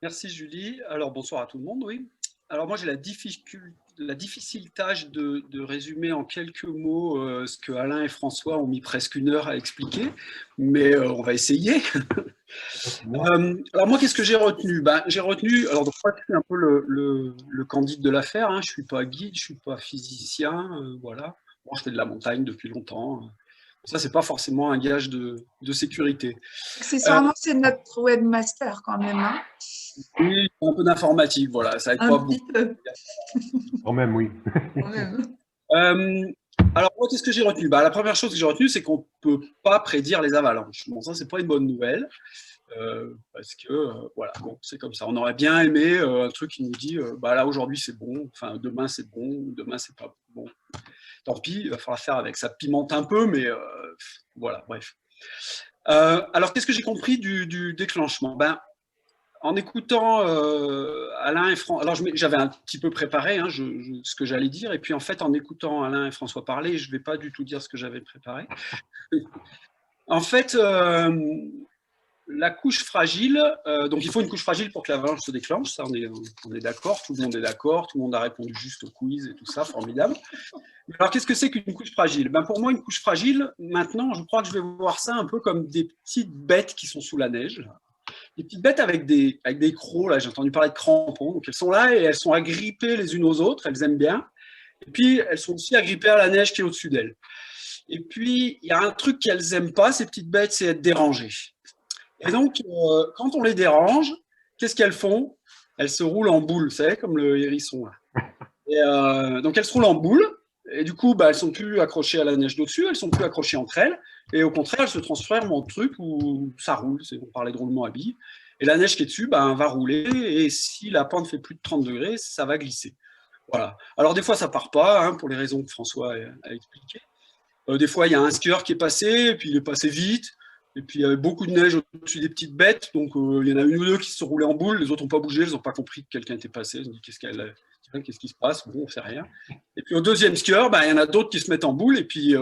Merci Julie. Alors bonsoir à tout le monde, oui. Alors moi j'ai la difficile tâche de résumer en quelques mots ce que Alain et François ont mis presque une heure à expliquer, mais on va essayer. Alors moi qu'est-ce que j'ai retenu? J'ai retenu, alors donc, moi je suis un peu le candide de l'affaire, hein. Je ne suis pas guide, je ne suis pas physicien, voilà. Moi je fais de la montagne depuis longtemps. Ça, c'est pas forcément un gage de sécurité. Accessoirement, c'est notre webmaster quand même. Hein. Oui, un peu d'informatique, voilà, ça aide pas beaucoup. Quand même, oui. Quand même. Alors, moi, qu'est-ce que j'ai retenu? La première chose que j'ai retenue, c'est qu'on ne peut pas prédire les avalanches. Bon, ça, c'est pas une bonne nouvelle, parce que, voilà, bon, c'est comme ça. On aurait bien aimé un truc qui nous dit, là, aujourd'hui, c'est bon, enfin, demain, c'est bon, demain, c'est pas bon. Tant pis, il va falloir faire avec. Ça pimente un peu, mais voilà, bref. Alors, qu'est-ce que j'ai compris du déclenchement? En écoutant Alain et François, alors j'avais un petit peu préparé ce que j'allais dire, et puis en fait, en écoutant Alain et François parler, je ne vais pas du tout dire ce que j'avais préparé. En fait, la couche fragile, donc il faut une couche fragile pour que l'avalanche se déclenche, ça on est d'accord, tout le monde est d'accord, tout le monde a répondu juste au quiz et tout ça, formidable. Alors, qu'est-ce que c'est qu'une couche fragile? Ben, pour moi, une couche fragile, maintenant, je crois que je vais voir ça un peu comme des petites bêtes qui sont sous la neige. Là. Des petites bêtes avec des crocs, là, j'ai entendu parler de crampons. Donc, elles sont là et elles sont agrippées les unes aux autres, elles aiment bien. Et puis, elles sont aussi agrippées à la neige qui est au-dessus d'elles. Et puis, il y a un truc qu'elles n'aiment pas, ces petites bêtes, c'est être dérangées. Et donc, quand on les dérange, qu'est-ce qu'elles font? Elles se roulent en boule, vous savez, comme le hérisson. Là. Et, donc, elles se roulent en boule. Et du coup, bah, elles ne sont plus accrochées à la neige d'au-dessus, elles ne sont plus accrochées entre elles. Et au contraire, elles se transforment en truc où ça roule. On parlait de roulement à billes. Et la neige qui est dessus va rouler. Et si la pente fait plus de 30 degrés, ça va glisser. Voilà. Alors, des fois, ça ne part pas, hein, pour les raisons que François a expliquées. Des fois, il y a un skieur qui est passé, et puis il est passé vite. Et puis, il y avait beaucoup de neige au-dessus des petites bêtes. Donc, il y en a une ou deux qui se sont roulées en boule. Les autres n'ont pas bougé. Elles n'ont pas compris que quelqu'un était passé. Elles ont dit qu'est-ce qui se passe? Bon, on ne sait rien. Et puis, au deuxième skieur, il y en a d'autres qui se mettent en boule. Et puis,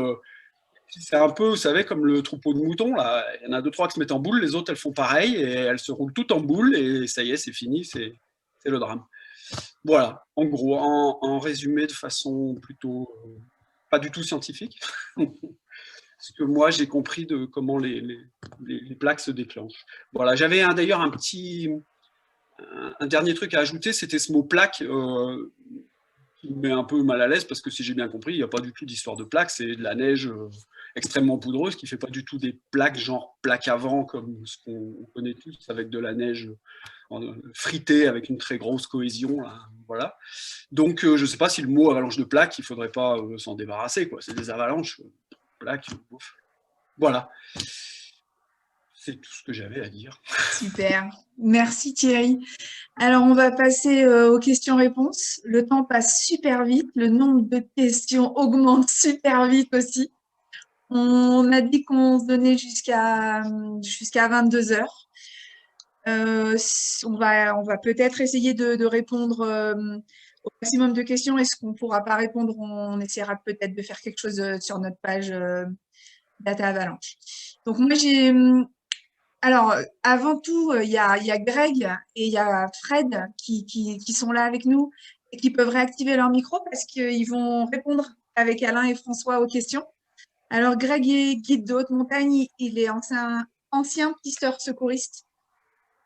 c'est un peu, vous savez, comme le troupeau de moutons. Là. Il y en a 2-3 qui se mettent en boule. Les autres, elles font pareil. Et elles se roulent toutes en boule. Et ça y est, c'est fini. C'est le drame. Voilà. En gros, en résumé de façon plutôt pas du tout scientifique. Parce que moi, j'ai compris de comment les plaques se déclenchent. Voilà, j'avais d'ailleurs un dernier truc à ajouter, c'était ce mot plaque qui me met un peu mal à l'aise, parce que si j'ai bien compris, il n'y a pas du tout d'histoire de plaques, c'est de la neige extrêmement poudreuse, qui ne fait pas du tout des plaques, genre plaques à vent, comme ce qu'on connaît tous, avec de la neige fritée, avec une très grosse cohésion. Là, voilà. Donc, je ne sais pas si le mot avalanche de plaques, il ne faudrait pas s'en débarrasser, quoi. C'est des avalanches. Plaque, voilà, c'est tout ce que j'avais à dire. Super, merci Thierry. Alors on va passer aux questions-réponses. Le temps passe super vite, le nombre de questions augmente super vite aussi. On a dit qu'on se donnait jusqu'à 22 h. On va peut-être essayer de répondre au maximum de questions. Est-ce qu'on ne pourra pas répondre? On essaiera peut-être de faire quelque chose sur notre page Data Avalanche. Donc moi alors avant tout, il y a Greg et il y a Fred qui sont là avec nous et qui peuvent réactiver leur micro parce qu'ils vont répondre avec Alain et François aux questions. Alors Greg est guide de haute montagne, il est ancien pisteur secouriste.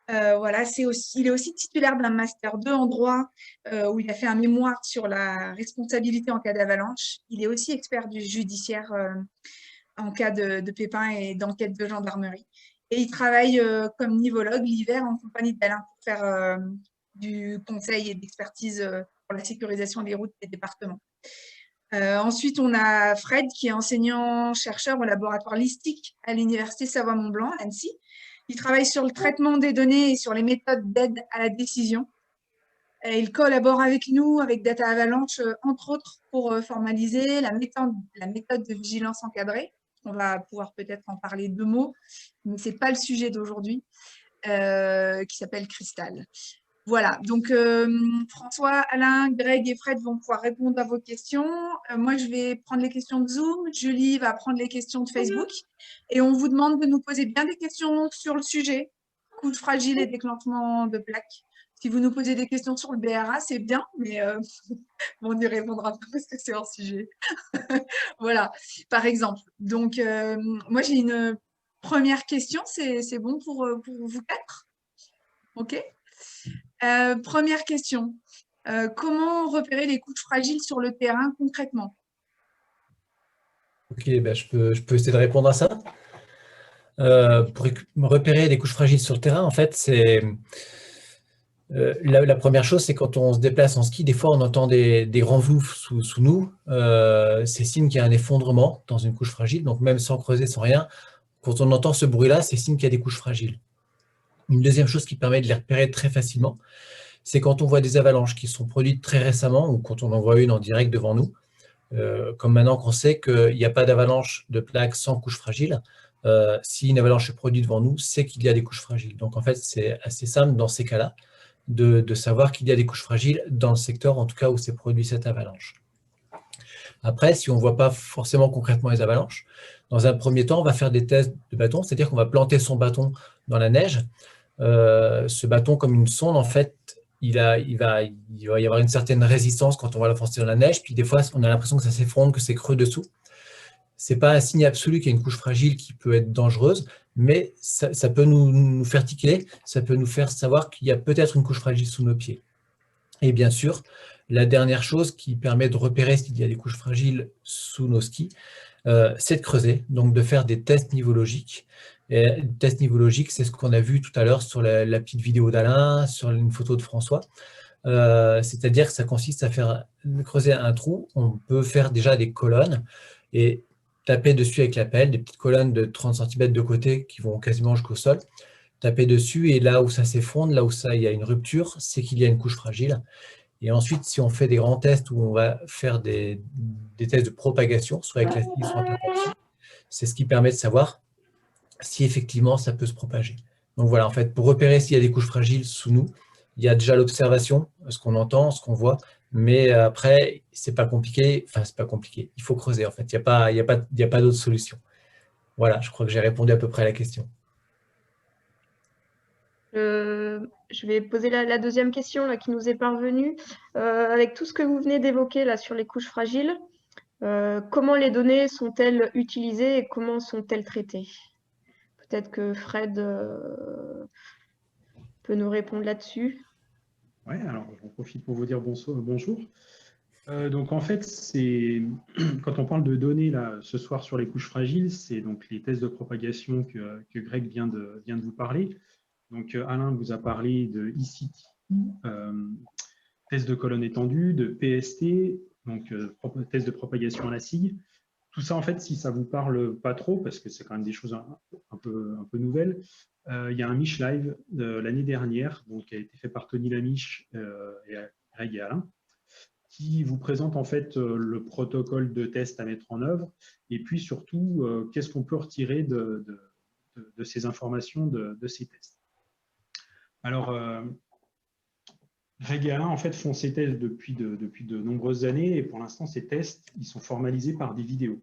Voilà, il est aussi titulaire d'un Master 2 en droit où il a fait un mémoire sur la responsabilité en cas d'avalanche. Il est aussi expert du judiciaire en cas de pépins et d'enquête de gendarmerie. Et il travaille comme nivologue l'hiver en compagnie d'Alain pour faire du conseil et d'expertise pour la sécurisation des routes des départements. Ensuite, on a Fred qui est enseignant-chercheur au laboratoire Listic à l'Université Savoie-Mont-Blanc, à Annecy. Il travaille sur le traitement des données et sur les méthodes d'aide à la décision. Et il collabore avec nous, avec Data Avalanche, entre autres, pour formaliser la méthode de vigilance encadrée. On va pouvoir peut-être en parler 2 mots, mais ce n'est pas le sujet d'aujourd'hui, qui s'appelle Cristal. Voilà, donc François, Alain, Greg et Fred vont pouvoir répondre à vos questions. Moi, je vais prendre les questions de Zoom. Julie va prendre les questions de Facebook. Et on vous demande de nous poser bien des questions sur le sujet, couche fragile et déclenchement de plaques. Si vous nous posez des questions sur le BRA, c'est bien, mais on y répondra pas parce que c'est hors sujet. Voilà, par exemple. Donc, moi, j'ai une première question. C'est bon pour vous 4? OK. Première question. Comment repérer les couches fragiles sur le terrain concrètement? Ok, ben je peux essayer de répondre à ça. Pour repérer les couches fragiles sur le terrain, en fait, c'est la première chose, c'est quand on se déplace en ski, des fois on entend des grands vloufs sous nous. C'est signe qu'il y a un effondrement dans une couche fragile, donc même sans creuser, sans rien, quand on entend ce bruit-là, c'est signe qu'il y a des couches fragiles. Une deuxième chose qui permet de les repérer très facilement, c'est quand on voit des avalanches qui sont produites très récemment ou quand on en voit une en direct devant nous. Comme maintenant qu'on sait qu'il n'y a pas d'avalanche de plaques sans couche fragile, si une avalanche est produite devant nous, c'est qu'il y a des couches fragiles. Donc en fait, c'est assez simple dans ces cas-là de savoir qu'il y a des couches fragiles dans le secteur, en tout cas où s'est produit cette avalanche. Après, si on ne voit pas forcément concrètement les avalanches, dans un premier temps, on va faire des tests de bâton, c'est-à-dire qu'on va planter son bâton dans la neige. Ce bâton, comme une sonde, en fait, va y avoir une certaine résistance quand on va l'enfoncer dans la neige, puis des fois, on a l'impression que ça s'effondre, que c'est creux dessous. Ce n'est pas un signe absolu qu'il y a une couche fragile qui peut être dangereuse, mais ça peut nous faire tiquer, ça peut nous faire savoir qu'il y a peut-être une couche fragile sous nos pieds. Et bien sûr, la dernière chose qui permet de repérer s'il y a des couches fragiles sous nos skis, c'est de creuser, donc de faire des tests nivologiques. Et les tests nivologiques, c'est ce qu'on a vu tout à l'heure sur la petite vidéo d'Alain, sur une photo de François. C'est-à-dire que ça consiste à faire creuser un trou. On peut faire déjà des colonnes et taper dessus avec la pelle, des petites colonnes de 30 cm de côté qui vont quasiment jusqu'au sol. Taper dessus et là où ça s'effondre, là où il y a une rupture, c'est qu'il y a une couche fragile. Et ensuite, si on fait des grands tests où on va faire des tests de propagation, soit avec la scie, soit en tapant dessus, c'est ce qui permet de savoir si effectivement ça peut se propager. Donc voilà, en fait, pour repérer s'il y a des couches fragiles sous nous, il y a déjà l'observation, ce qu'on entend, ce qu'on voit, mais après, c'est pas compliqué. Enfin, c'est pas compliqué. Il faut creuser, en fait. Il n'y a pas d'autre solution. Voilà, je crois que j'ai répondu à peu près à la question. Je vais poser la deuxième question là, qui nous est parvenue. Avec tout ce que vous venez d'évoquer là sur les couches fragiles, comment les données sont-elles utilisées et comment sont-elles traitées? Peut-être que Fred peut nous répondre là-dessus. Oui, alors j'en profite pour vous dire bonjour. Donc en fait, quand on parle de données là, ce soir sur les couches fragiles, c'est donc les tests de propagation que Greg vient de vous parler. Donc Alain vous a parlé de ECT, test de colonne étendue, de PST, donc test de propagation à la scie. Tout ça, en fait, si ça ne vous parle pas trop, parce que c'est quand même des choses un peu nouvelles, il y a un Mich Live de l'année dernière, donc, qui a été fait par Tony Lamiche et Greg et Alain, qui vous présente en fait le protocole de test à mettre en œuvre, et puis surtout, qu'est-ce qu'on peut retirer de ces informations, de ces tests. Alors, Greg et Alain, en fait, font ces tests depuis de nombreuses années, et pour l'instant, ces tests, ils sont formalisés par des vidéos.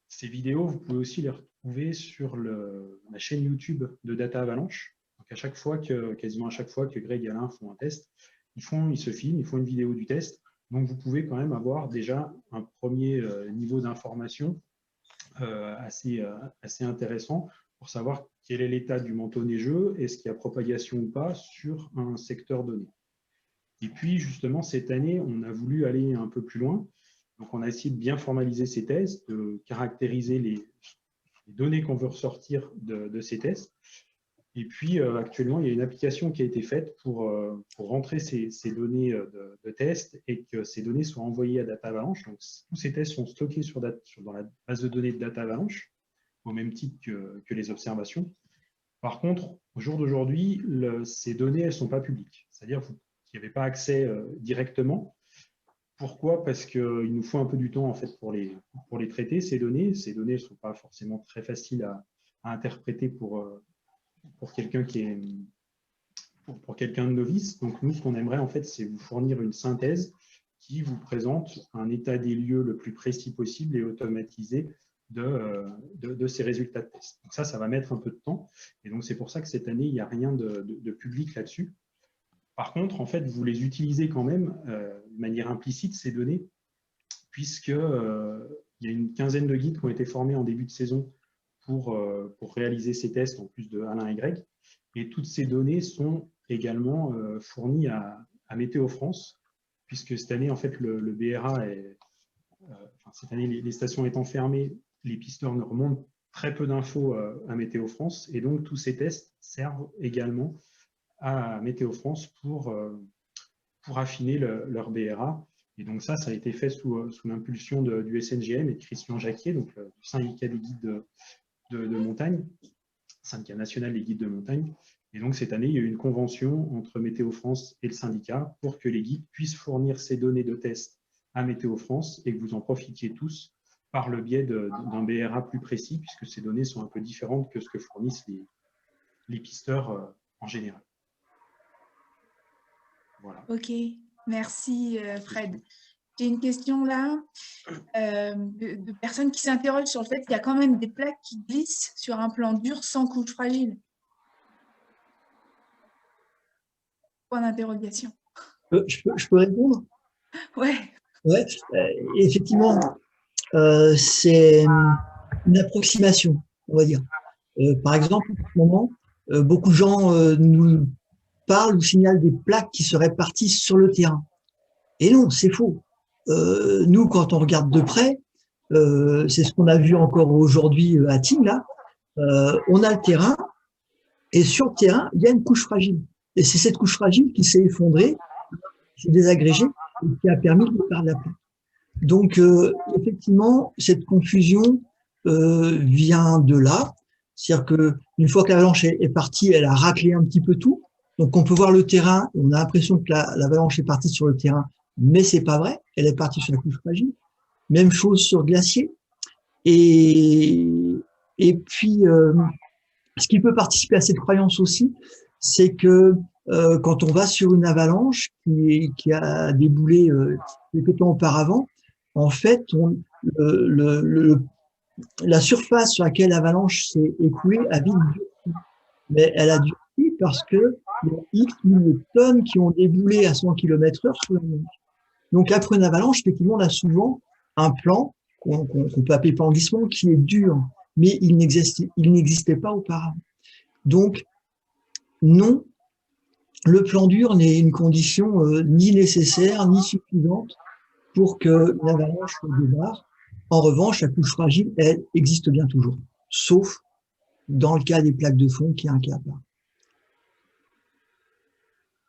Ces vidéos, vous pouvez aussi les retrouver sur la chaîne YouTube de Data Avalanche. Donc, quasiment à chaque fois que Greg et Alain font un test, ils se filment, ils font une vidéo du test. Donc, vous pouvez quand même avoir déjà un premier niveau d'information assez intéressant pour savoir quel est l'état du manteau neigeux, est-ce qu'il y a propagation ou pas sur un secteur donné. Et puis, justement, cette année, on a voulu aller un peu plus loin. Donc, on a essayé de bien formaliser ces tests, de caractériser les données qu'on veut ressortir de ces tests. Et puis, actuellement, il y a une application qui a été faite pour rentrer ces données de tests et que ces données soient envoyées à Data Avalanche. Donc, tous ces tests sont stockés dans la base de données de Data Avalanche, au même titre que les observations. Par contre, au jour d'aujourd'hui, ces données, elles ne sont pas publiques. C'est-à-dire qu'il n'y avait pas accès directement. Pourquoi? Parce qu'il nous faut un peu du temps en fait, pour les traiter, ces données. Ces données ne sont pas forcément très faciles à interpréter pour quelqu'un pour quelqu'un de novice. Donc nous, ce qu'on aimerait en fait, c'est vous fournir une synthèse qui vous présente un état des lieux le plus précis possible et automatisé de ces résultats de test. Donc ça va mettre un peu de temps. Et donc c'est pour ça que cette année, il n'y a rien de public là-dessus. Par contre, en fait, vous les utilisez quand même de manière implicite, ces données, puisqu'il y a une quinzaine de guides qui ont été formés en début de saison pour réaliser ces tests, en plus de Alain et Greg. Et toutes ces données sont également fournies à Météo France, puisque cette année, en fait, le BRA cette année, les stations étant fermées, les pisteurs ne remontent très peu d'infos à Météo France. Et donc, tous ces tests servent également à Météo France pour affiner leur BRA. Et donc ça a été fait sous l'impulsion du SNGM et de Christian Jacquier, donc du syndicat des guides de montagne, syndicat national des guides de montagne. Et donc cette année, il y a eu une convention entre Météo France et le syndicat pour que les guides puissent fournir ces données de test à Météo France et que vous en profitiez tous par le biais d'un BRA plus précis, puisque ces données sont un peu différentes que ce que fournissent les pisteurs en général. Voilà. Ok, merci Fred. J'ai une question là de personnes qui s'interrogent sur le fait qu'il y a quand même des plaques qui glissent sur un plan dur sans couche fragile. Point d'interrogation. Je peux répondre? Ouais. Ouais, effectivement, c'est une approximation, on va dire. Par exemple, en ce moment, beaucoup de gens nous parlent ou signalent des plaques qui seraient parties sur le terrain. Et non, c'est faux. Nous, quand on regarde de près, c'est ce qu'on a vu encore aujourd'hui à Tignes, là, on a le terrain, et sur le terrain, il y a une couche fragile. Et c'est cette couche fragile qui s'est effondrée, qui s'est désagrégée, et qui a permis de faire la plaque. Donc, effectivement, cette confusion vient de là. C'est-à-dire qu'une fois que l'avalanche est partie, elle a raclé un petit peu tout. Donc, on peut voir le terrain, on a l'impression que l'avalanche est partie sur le terrain, mais c'est pas vrai. Elle est partie sur la couche fragile. Même chose sur glacier. Et puis, ce qui peut participer à cette croyance aussi, c'est que quand on va sur une avalanche qui a déboulé quelque temps auparavant, en fait, la surface sur laquelle l'avalanche s'est écoulée a vite durci. Mais elle a durci parce que il y a X milliers de tonnes qui ont déboulé à 100 km/h sur la neige. Donc après une avalanche, effectivement, on a souvent un plan qu'on peut appeler plan glissement qui est dur, mais il n'existait pas auparavant. Donc non, le plan dur n'est une condition ni nécessaire ni suffisante pour que l'avalanche démarre. En revanche, la couche fragile, elle, existe bien toujours, sauf dans le cas des plaques de fond, qui est un cas à part.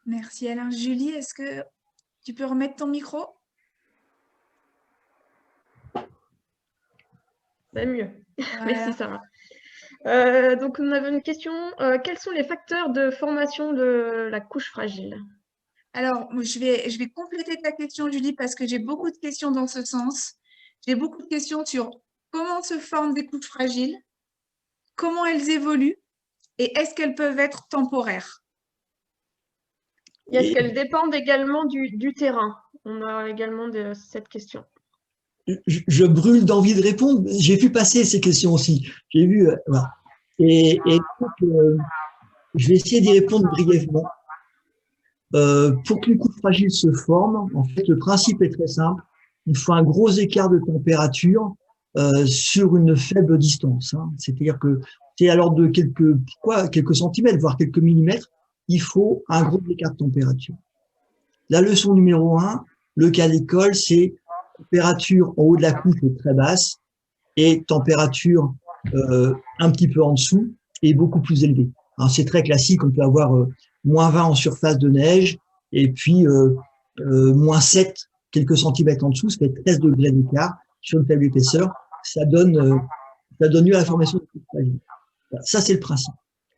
Merci Alain. Julie, est-ce que tu peux remettre ton micro? C'est mieux. Voilà. Merci Sarah. Donc, on avait une question. Quels sont les facteurs de formation de la couche fragile? Alors, je vais compléter ta question, Julie, parce que j'ai beaucoup de questions dans ce sens. J'ai beaucoup de questions sur comment se forment des couches fragiles, comment elles évoluent et est-ce qu'elles peuvent être temporaires? Et est-ce qu'elles dépendent également du terrain? On a également cette question. Je brûle d'envie de répondre. J'ai vu passer ces questions aussi. J'ai vu, voilà. Et donc, je vais essayer d'y répondre brièvement. Pour qu'une couche fragile se forme, en fait, le principe est très simple. Il faut un gros écart de température sur une faible distance. Hein. C'est-à-dire que c'est à l'ordre de quelques centimètres, voire quelques millimètres. Il faut un gros écart de température. La leçon numéro 1, le cas d'école, c'est température en haut de la couche est très basse et température un petit peu en dessous est beaucoup plus élevée. C'est très classique, on peut avoir moins 20 en surface de neige et puis moins 7 quelques centimètres en dessous, ça fait 13 degrés d'écart sur une faible épaisseur. Ça donne lieu à la formation de couches fragiles. Ça, c'est le principe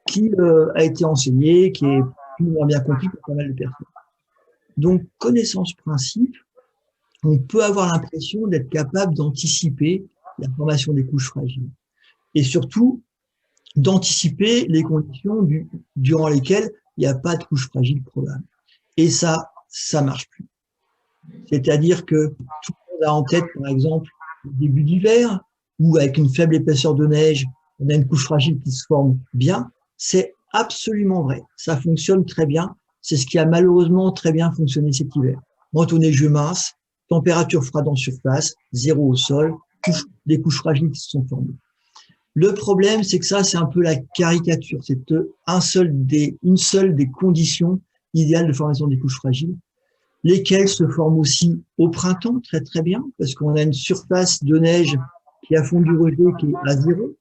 qui a été enseigné, qui est plus ou moins bien compris par pas mal de personnes. Donc, connaissant ce principe, on peut avoir l'impression d'être capable d'anticiper la formation des couches fragiles. Et surtout, d'anticiper les conditions durant lesquelles il n'y a pas de couche fragile probable. Et ça marche plus. C'est-à-dire que tout le monde a en tête, par exemple, le début d'hiver, où avec une faible épaisseur de neige, on a une couche fragile qui se forme bien. C'est absolument vrai. Ça fonctionne très bien. C'est ce qui a malheureusement très bien fonctionné cet hiver. Manteau neigeux mince, température froide en surface, 0 au sol, des couches fragiles qui se sont formées. Le problème, c'est que ça, c'est un peu la caricature. C'est une seule des conditions idéales de formation des couches fragiles, lesquelles se forment aussi au printemps, très très bien, parce qu'on a une surface de neige qui a fondu rejet qui est à 0,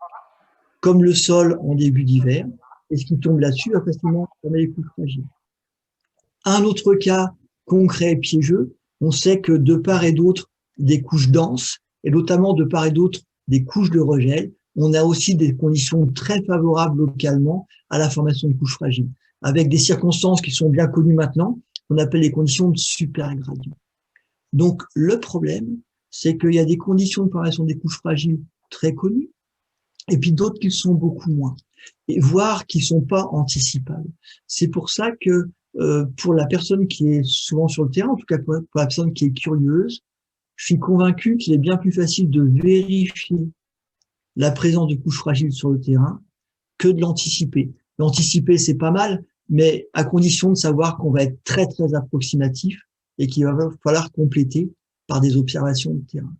comme le sol en début d'hiver, et ce qui tombe là-dessus va facilement former les couches fragiles. Un autre cas concret et piégeux, on sait que de part et d'autre des couches denses, et notamment de part et d'autre des couches de regel, on a aussi des conditions très favorables localement à la formation de couches fragiles, avec des circonstances qui sont bien connues maintenant, qu'on appelle les conditions de supergradient. Donc, le problème, c'est qu'il y a des conditions de formation des couches fragiles très connues, et puis d'autres qui sont beaucoup moins, et voire qui ne sont pas anticipables. C'est pour ça que pour la personne qui est souvent sur le terrain, en tout cas pour la personne qui est curieuse, je suis convaincu qu'il est bien plus facile de vérifier la présence de couches fragiles sur le terrain que de l'anticiper. L'anticiper, c'est pas mal, mais à condition de savoir qu'on va être très, très approximatif et qu'il va falloir compléter par des observations de terrain.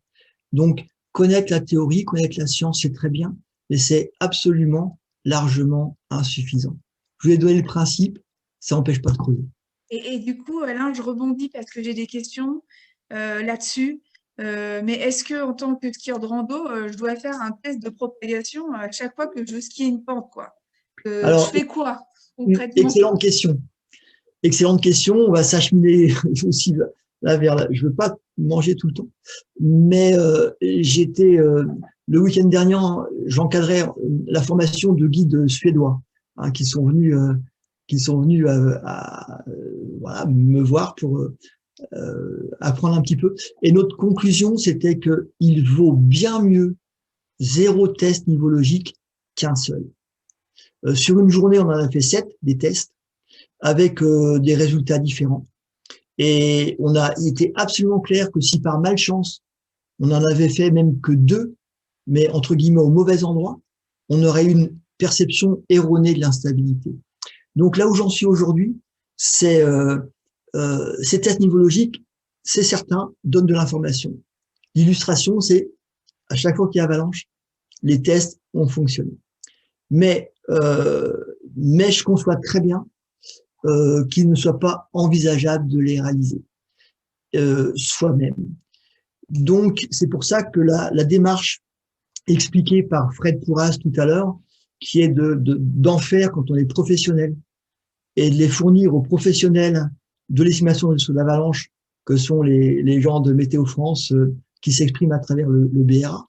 Donc, connaître la théorie, connaître la science, c'est très bien, mais c'est absolument largement insuffisant. Je vous ai donné le principe, ça n'empêche pas de creuser. Et du coup, Alain, je rebondis parce que j'ai des questions là-dessus. Mais est-ce que, en tant que skieur de rando, je dois faire un test de propagation à chaque fois que je skie une pente, quoi? Je Alors, fais quoi une concrètement? excellente question. Excellente question. On va s'acheminer aussi là vers là. Je veux pas manger tout le temps, mais j'étais le week-end dernier, j'encadrais la formation de guides suédois hein, qui sont venus voilà, me voir pour apprendre un petit peu. Et notre conclusion, c'était que il vaut bien mieux 0 test nivologique qu'un seul. Sur une journée, on en a fait 7 des tests avec des résultats différents. Et il était absolument clair que si par malchance, on en avait fait même que 2, mais entre guillemets au mauvais endroit, on aurait eu une perception erronée de l'instabilité. Donc là où j'en suis aujourd'hui, c'est ces tests nivologiques, c'est certain, donnent de l'information. L'illustration, c'est à chaque fois qu'il y a avalanche, les tests ont fonctionné. Mais je conçois très bien qu'il ne soit pas envisageable de les réaliser soi-même. Donc, c'est pour ça que la démarche expliquée par Fred Pourras tout à l'heure, qui est d'en faire quand on est professionnel et de les fournir aux professionnels de l'estimation de risque d'avalanche, que sont les gens de Météo France qui s'expriment à travers le BRA.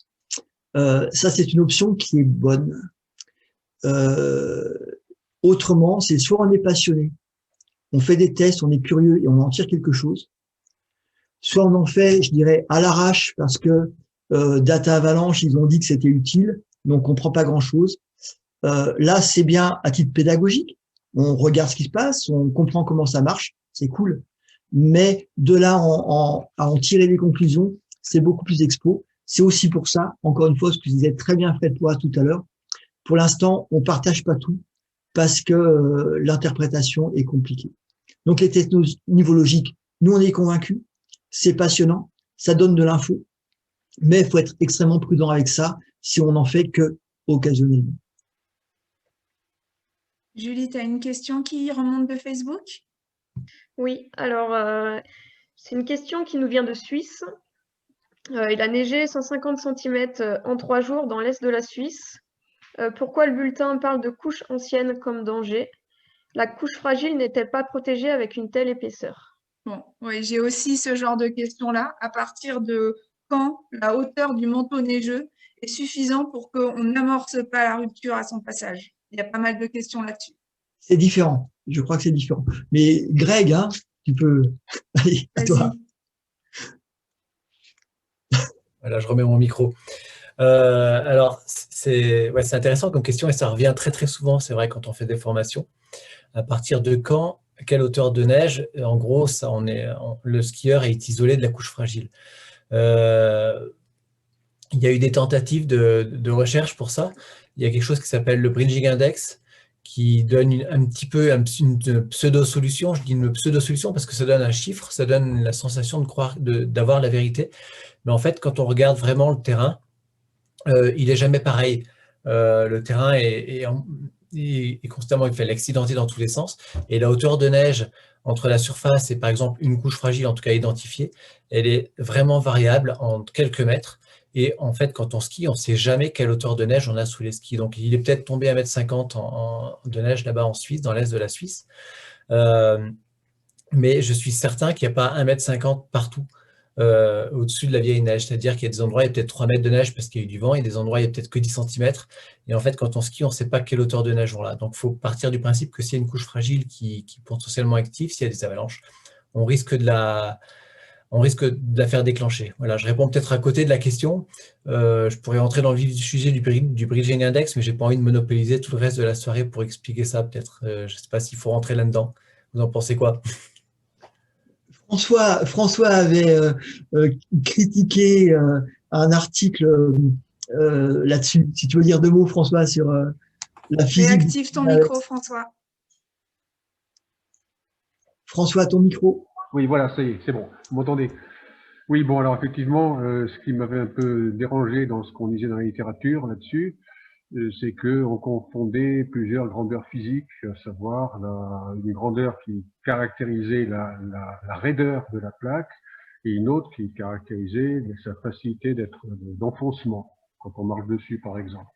Ça, c'est une option qui est bonne. Autrement, c'est soit on est passionné, on fait des tests, on est curieux et on en tire quelque chose, soit on en fait, je dirais, à l'arrache parce que Data Avalanche, ils ont dit que c'était utile, mais on comprend pas grand-chose. Là, c'est bien à titre pédagogique, on regarde ce qui se passe, on comprend comment ça marche, c'est cool, mais de là à en tirer des conclusions, c'est beaucoup plus expo. C'est aussi pour ça, encore une fois, ce que je disais très bien Fred Pourras tout à l'heure, pour l'instant, on partage pas tout parce que l'interprétation est compliquée. Donc, les tests nivologiques, nous, on est convaincus, c'est passionnant, ça donne de l'info, mais il faut être extrêmement prudent avec ça si on n'en fait que occasionnellement. Julie, tu as une question qui remonte de Facebook? Oui, alors c'est une question qui nous vient de Suisse. Il a neigé 150 cm en 3 jours dans l'est de la Suisse. Pourquoi le bulletin parle de couche ancienne comme danger? La couche fragile n'est-elle pas protégée avec une telle épaisseur? Bon, oui, j'ai aussi ce genre de questions-là. À partir de quand la hauteur du manteau neigeux est suffisant pour qu'on n'amorce pas la rupture à son passage? Il y a pas mal de questions là-dessus. C'est différent. Je crois que c'est différent. Mais Greg, hein, tu peux... Allez, à toi. Voilà, je remets mon micro. Alors, c'est intéressant comme question et ça revient très très souvent, c'est vrai, quand on fait des formations. À partir de quand, à quelle hauteur de neige? En gros, ça, le skieur est isolé de la couche fragile. Il y a eu des tentatives de recherche pour ça. Il y a quelque chose qui s'appelle le Bridging Index, qui donne un petit peu une pseudo-solution. Je dis une pseudo-solution parce que ça donne un chiffre, ça donne la sensation de croire, d'avoir la vérité. Mais en fait, quand on regarde vraiment le terrain, il n'est jamais pareil. Le terrain est constamment, il fait l'accidenté dans tous les sens. Et la hauteur de neige entre la surface et par exemple une couche fragile, en tout cas identifiée, elle est vraiment variable en quelques mètres. Et en fait, quand on skie, on ne sait jamais quelle hauteur de neige on a sous les skis. Donc, il est peut-être tombé à 1,50 m de neige là-bas en Suisse, dans l'est de la Suisse. Mais je suis certain qu'il n'y a pas 1,50 m partout au-dessus de la vieille neige. C'est-à-dire qu'il y a des endroits, il y a peut-être 3 mètres de neige parce qu'il y a eu du vent. Il y a des endroits, il n'y a peut-être que 10 cm. Et en fait, quand on skie, on ne sait pas quelle hauteur de neige on a. Donc, il faut partir du principe que s'il y a une couche fragile qui est potentiellement active, s'il y a des avalanches, on risque de la faire déclencher. Voilà, je réponds peut-être à côté de la question. Je pourrais entrer dans le vif du sujet du Bridging Index, mais je n'ai pas envie de monopoliser tout le reste de la soirée pour expliquer ça, peut-être. Je ne sais pas s'il faut rentrer là-dedans. Vous en pensez quoi? François avait critiqué un article là-dessus. Si tu veux dire 2 mots, François, sur la physique. Réactive ton micro, François. François, ton micro. Oui, voilà, ça y est, c'est bon. Vous m'entendez? Oui, bon, alors effectivement, ce qui m'avait un peu dérangé dans ce qu'on disait dans la littérature là-dessus, c'est qu'on confondait plusieurs grandeurs physiques, à savoir une grandeur qui caractérisait la raideur de la plaque et une autre qui caractérisait sa facilité d'enfoncement quand on marche dessus, par exemple.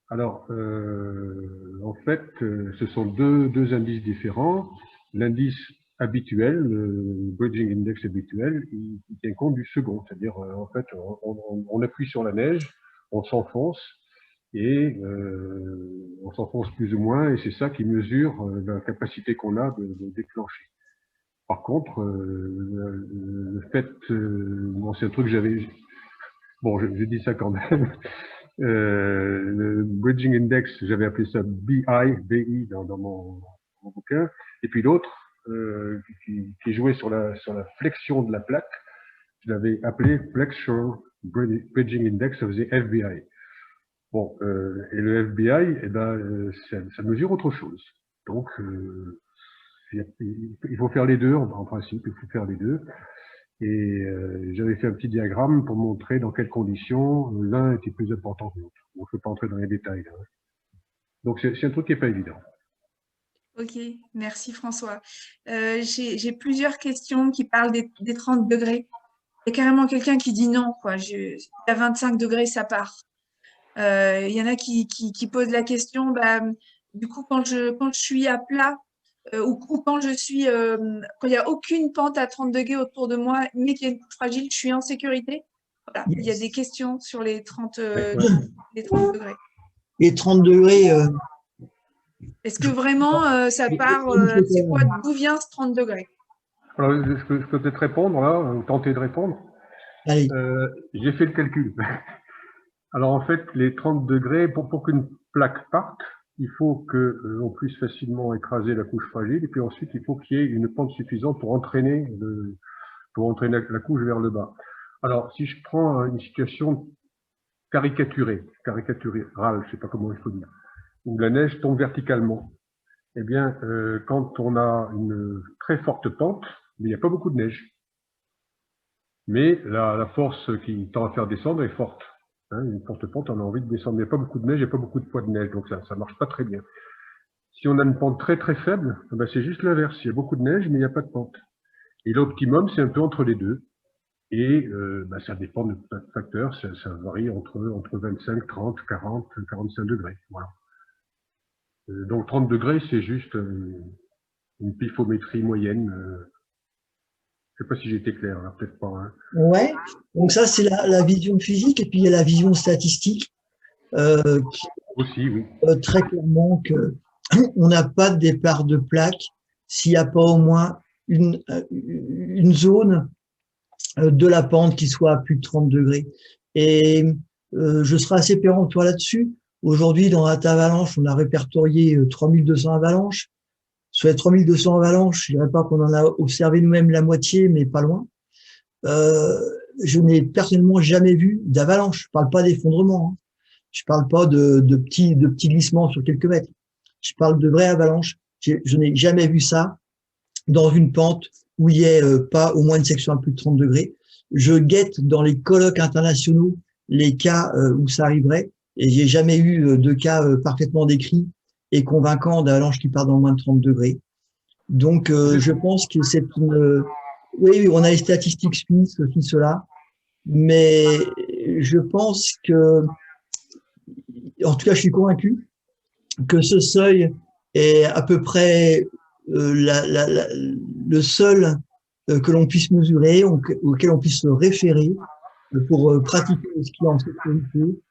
Alors, en fait, ce sont deux indices différents. L'indice habituel, le bridging index habituel, il tient compte du second, c'est-à-dire, en fait, on appuie sur la neige, on s'enfonce, et on s'enfonce plus ou moins, et c'est ça qui mesure la capacité qu'on a de déclencher. Par contre, le fait, bon, c'est un truc que j'avais, bon, je dis ça quand même, le bridging index, j'avais appelé ça BI dans mon bouquin, et puis l'autre, qui jouait sur la flexion de la plaque, je l'avais appelé Flexure Bridging Index, ça faisait FBI. Bon, et le FBI, eh ben, ça mesure autre chose. Donc, il faut faire les deux, en principe, il faut faire les deux. Et j'avais fait un petit diagramme pour montrer dans quelles conditions l'un était plus important que l'autre. Bon, je ne peux pas entrer dans les détails. Là. Donc, c'est un truc qui n'est pas évident. Ok, merci François. J'ai plusieurs questions qui parlent des 30 degrés. Il y a carrément quelqu'un qui dit non, quoi. À 25 degrés, ça part. Il y en a qui posent la question, bah, du coup, quand je suis à plat ou quand quand il n'y a aucune pente à 30 degrés autour de moi, mais qu'il y a une couche fragile, je suis en sécurité. Voilà. Yes. Il y a des questions sur les 30 degrés. Les 30 degrés, est-ce que vraiment ça part, c'est quoi, d'où vient ce 30 degrés? Alors, je peux peut-être répondre là, ou tenter de répondre. Allez. J'ai fait le calcul. Alors en fait, les 30 degrés, pour qu'une plaque parte, il faut qu'on puisse facilement écraser la couche fragile, et puis ensuite il faut qu'il y ait une pente suffisante pour entraîner la couche vers le bas. Alors si je prends une situation caricaturale, je sais pas comment il faut dire, où la neige tombe verticalement, eh bien quand on a une très forte pente, il n'y a pas beaucoup de neige. Mais la force qui tend à faire descendre est forte. Une forte pente, on a envie de descendre. Il n'y a pas beaucoup de neige, il n'y a pas beaucoup de poids de neige, donc ça ne marche pas très bien. Si on a une pente très très faible, ben c'est juste l'inverse. Il y a beaucoup de neige, mais il n'y a pas de pente. Et l'optimum, c'est un peu entre les deux. Et ben ça dépend de plein de facteurs. Ça varie entre 25, 30, 40, 45 degrés. Voilà. Donc 30 degrés, c'est juste une pifométrie moyenne. Je ne sais pas si j'ai été clair, là, peut-être pas. Hein. Ouais, donc ça c'est la vision physique, et puis il y a la vision statistique qui aussi, oui. Très clairement que on n'a pas de départ de plaque s'il n'y a pas au moins une zone de la pente qui soit à plus de 30 degrés. Et je serai assez péremptoire là-dessus. Aujourd'hui, dans Data Avalanche, on a répertorié 3200 avalanches. Sur les 3200 avalanches, je dirais pas qu'on en a observé nous-mêmes la moitié, mais pas loin. Je n'ai personnellement jamais vu d'avalanche. Je parle pas d'effondrement. Hein. Je parle pas de petits glissements sur quelques mètres. Je parle de vraies avalanches. Je n'ai jamais vu ça dans une pente où il y ait pas au moins une section à plus de 30 degrés. Je guette dans les colloques internationaux les cas où ça arriverait, et j'ai jamais eu de cas parfaitement décrits et convaincant d'avalanche qui part dans moins de 30 degrés. Donc, je pense que c'est une... Oui, on a les statistiques suisses, cela, mais je pense que, en tout cas, je suis convaincu que ce seuil est à peu près le seul que l'on puisse mesurer, auquel on puisse se référer pour pratiquer le ski en sécurité.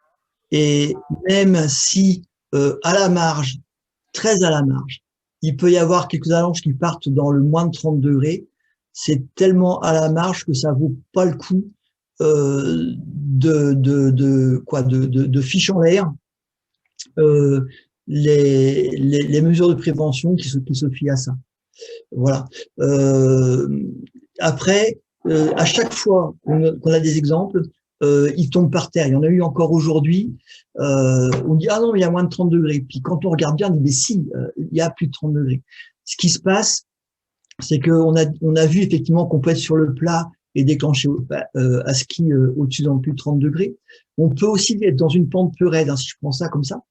Et même si, à la marge, très à la marge, il peut y avoir quelques avalanches qui partent dans le moins de 30 degrés. C'est tellement à la marge que ça vaut pas le coup de fiche en l'air les mesures de prévention qui se fient à ça. Voilà. Après, à chaque fois qu'on a des exemples, ils tombent par terre. Il y en a eu encore aujourd'hui. On dit, ah non, mais il y a moins de 30 degrés. Puis quand on regarde bien, on dit, mais si, il y a plus de 30 degrés. Ce qui se passe, c'est qu'on a vu effectivement qu'on peut être sur le plat et déclencher à ski au-dessus dans plus de 30 degrés. On peut aussi être dans une pente peu raide, hein, si je prends ça comme ça.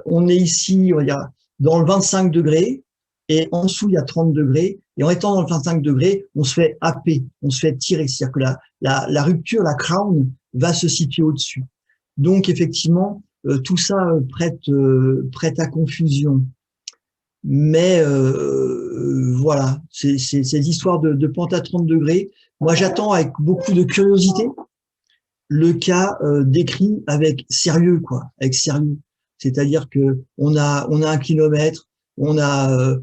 On est ici, on va dire, dans le 25 degrés, et en dessous, il y a 30 degrés. Et en étant dans le 25 degrés, on se fait happer, on se fait tirer. C'est-à-dire que la rupture, la crown, va se situer au-dessus. Donc, effectivement, tout ça prête à confusion. Mais voilà, ces histoires de pente à 30 degrés. Moi, j'attends avec beaucoup de curiosité le cas décrit avec sérieux, quoi, avec sérieux. C'est-à-dire que on a 1 kilomètre, on a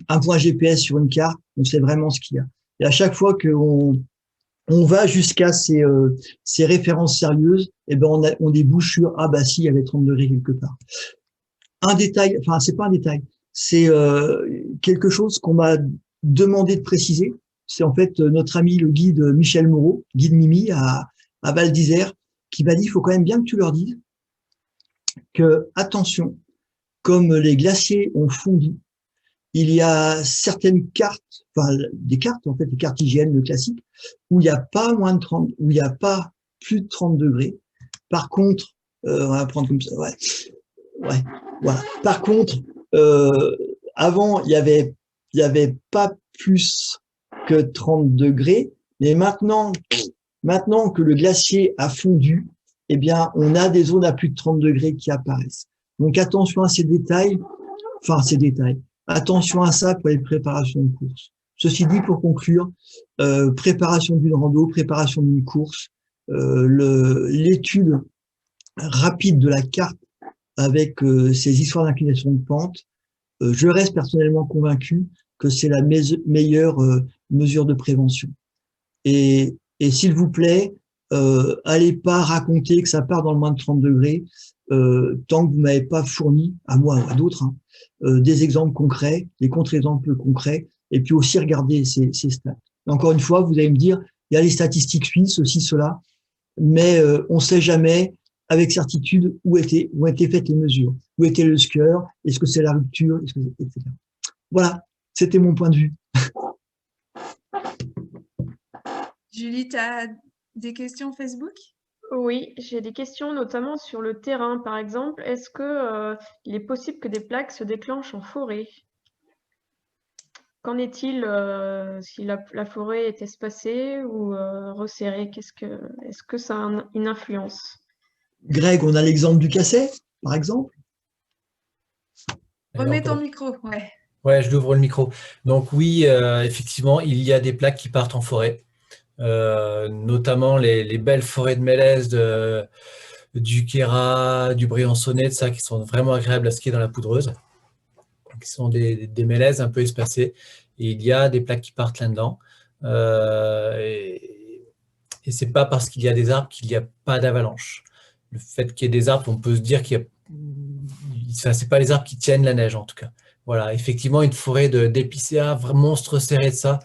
un point GPS sur une carte, on sait vraiment ce qu'il y a. Et à chaque fois qu'on va jusqu'à ces références sérieuses, eh ben on débouche sur ah bah si, il y avait 30 degrés quelque part. Un détail, enfin c'est pas un détail, c'est quelque chose qu'on m'a demandé de préciser. C'est en fait notre ami le guide Michel Moreau, guide Mimi à Val d'Isère, qui m'a dit il faut quand même bien que tu leur dises que attention, comme les glaciers ont fondu, il y a certaines cartes, enfin des cartes en fait, les cartes IGN, le classique, où il n'y a pas moins de 30, où il n'y a pas plus de 30 degrés. Par contre, on va prendre comme ça, ouais, voilà. Par contre, avant il y avait pas plus que 30 degrés, mais maintenant que le glacier a fondu, eh bien, on a des zones à plus de 30 degrés qui apparaissent. Donc, attention à ces détails, attention à ça pour les préparations de course. Ceci dit, pour conclure, préparation d'une rando, préparation d'une course, l'étude rapide de la carte avec ces histoires d'inclination de pente, je reste personnellement convaincu que c'est la meilleure mesure de prévention. Et s'il vous plaît, allez pas raconter que ça part dans le moins de 30 degrés tant que vous m'avez pas fourni, à moi ou à d'autres, hein, des exemples concrets, des contre-exemples concrets, et puis aussi regarder ces stats. Encore une fois, vous allez me dire, il y a les statistiques suisses, ceci, cela, mais on sait jamais avec certitude où étaient faites les mesures, où était le SCUR, est-ce que c'est la rupture, etc. Voilà, c'était mon point de vue. Julie, tu as des questions Facebook? Oui, j'ai des questions notamment sur le terrain, par exemple. Est-ce que il est possible que des plaques se déclenchent en forêt? Qu'en est-il si la forêt est espacée ou resserrée? Est-ce que ça a une influence? Greg, on a l'exemple du Casset, par exemple. Remets ton micro, ouais. Ouais, je l'ouvre le micro. Donc oui, effectivement, il y a des plaques qui partent en forêt. Notamment les belles forêts de mélèze du Queyras, du Briançonnais, de ça, qui sont vraiment agréables à skier dans la poudreuse, qui sont des mélèzes un peu espacées. Et il y a des plaques qui partent là-dedans. Et c'est pas parce qu'il y a des arbres qu'il n'y a pas d'avalanche. Le fait qu'il y ait des arbres, on peut se dire qu'il y a... Enfin, c'est pas les arbres qui tiennent la neige, en tout cas. Voilà, effectivement, une forêt d'épicéas, monstre serré de ça,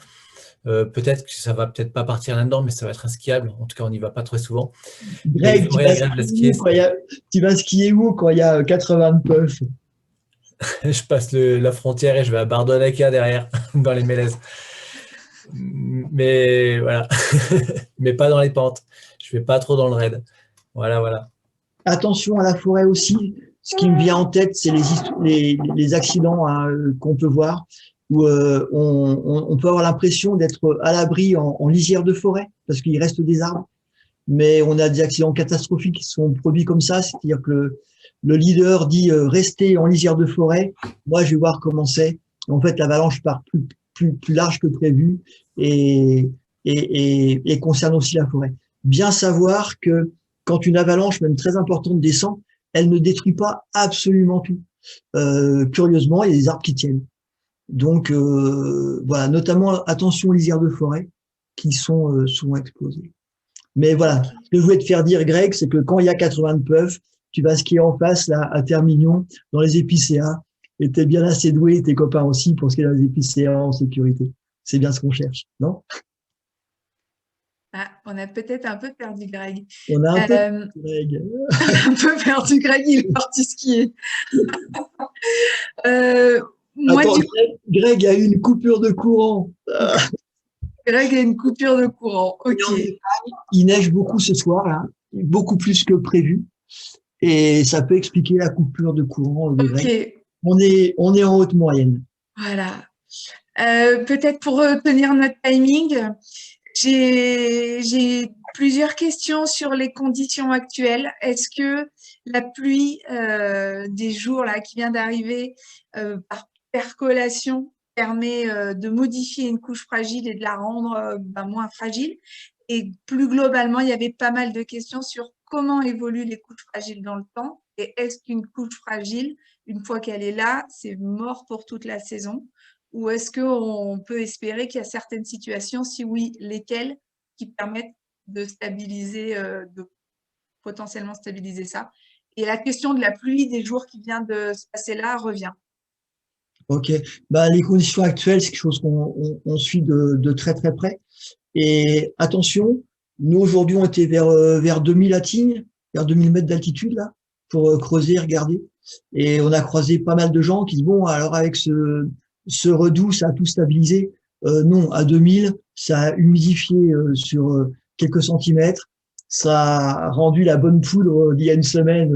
peut-être que ça va peut-être pas partir là-dedans, mais ça va être inskiable. En tout cas, on n'y va pas très souvent. Greg, tu vas skier où quand il y a 80 de puff? Je passe la frontière et je vais à Bardonnacca derrière, dans les mélèzes. Mais voilà, mais pas dans les pentes. Je vais pas trop dans le raid. Voilà, voilà. Attention à la forêt aussi. Ce qui me vient en tête, c'est les accidents hein, qu'on peut voir, où on peut avoir l'impression d'être à l'abri en lisière de forêt, parce qu'il reste des arbres. Mais on a des accidents catastrophiques qui sont produits comme ça, c'est-à-dire que le leader dit restez en lisière de forêt, moi je vais voir comment c'est. En fait, l'avalanche part plus large que prévu et concerne aussi la forêt. Bien savoir que quand une avalanche, même très importante, descend, elle ne détruit pas absolument tout. Curieusement, il y a des arbres qui tiennent. Donc, voilà, notamment attention aux lisières de forêt qui sont souvent explosées. Mais voilà, ce que je voulais te faire dire, Greg, c'est que quand il y a 80 de puff, tu vas skier en face, là, à Termignon, dans les épicéas, et t'es bien assez doué, tes copains aussi, pour skier dans les épicéas en sécurité. C'est bien ce qu'on cherche, non? Ah, on a peut-être un peu perdu Greg. On a un peu perdu Greg. Un peu perdu Greg, il est parti skier. moi, Attends, Greg a eu une coupure de courant. Greg a une coupure de courant. Ok. Il neige beaucoup ce soir, là, beaucoup plus que prévu. Et ça peut expliquer la coupure de courant de Greg. Ok. On est en haute moyenne. Voilà. Peut-être pour tenir notre timing, j'ai plusieurs questions sur les conditions actuelles. Est-ce que la pluie des jours là, qui vient d'arriver par percolation permet de modifier une couche fragile et de la rendre moins fragile? Et plus globalement, il y avait pas mal de questions sur comment évoluent les couches fragiles dans le temps et est-ce qu'une couche fragile, une fois qu'elle est là, c'est mort pour toute la saison? Ou est-ce qu'on peut espérer qu'il y a certaines situations, si oui, lesquelles, qui permettent de stabiliser, de potentiellement stabiliser ça? Et la question de la pluie des jours qui vient de se passer là revient. Ok. Bah, les conditions actuelles, c'est quelque chose qu'on suit de très très près. Et attention, nous aujourd'hui on était vers 2000 à Tignes, vers 2000 mètres d'altitude là, pour creuser, regarder. Et on a croisé pas mal de gens qui disent bon, alors avec ce redout, ça a tout stabilisé. Non, à 2000, ça a humidifié sur quelques centimètres. Ça a rendu la bonne poudre d'il y a une semaine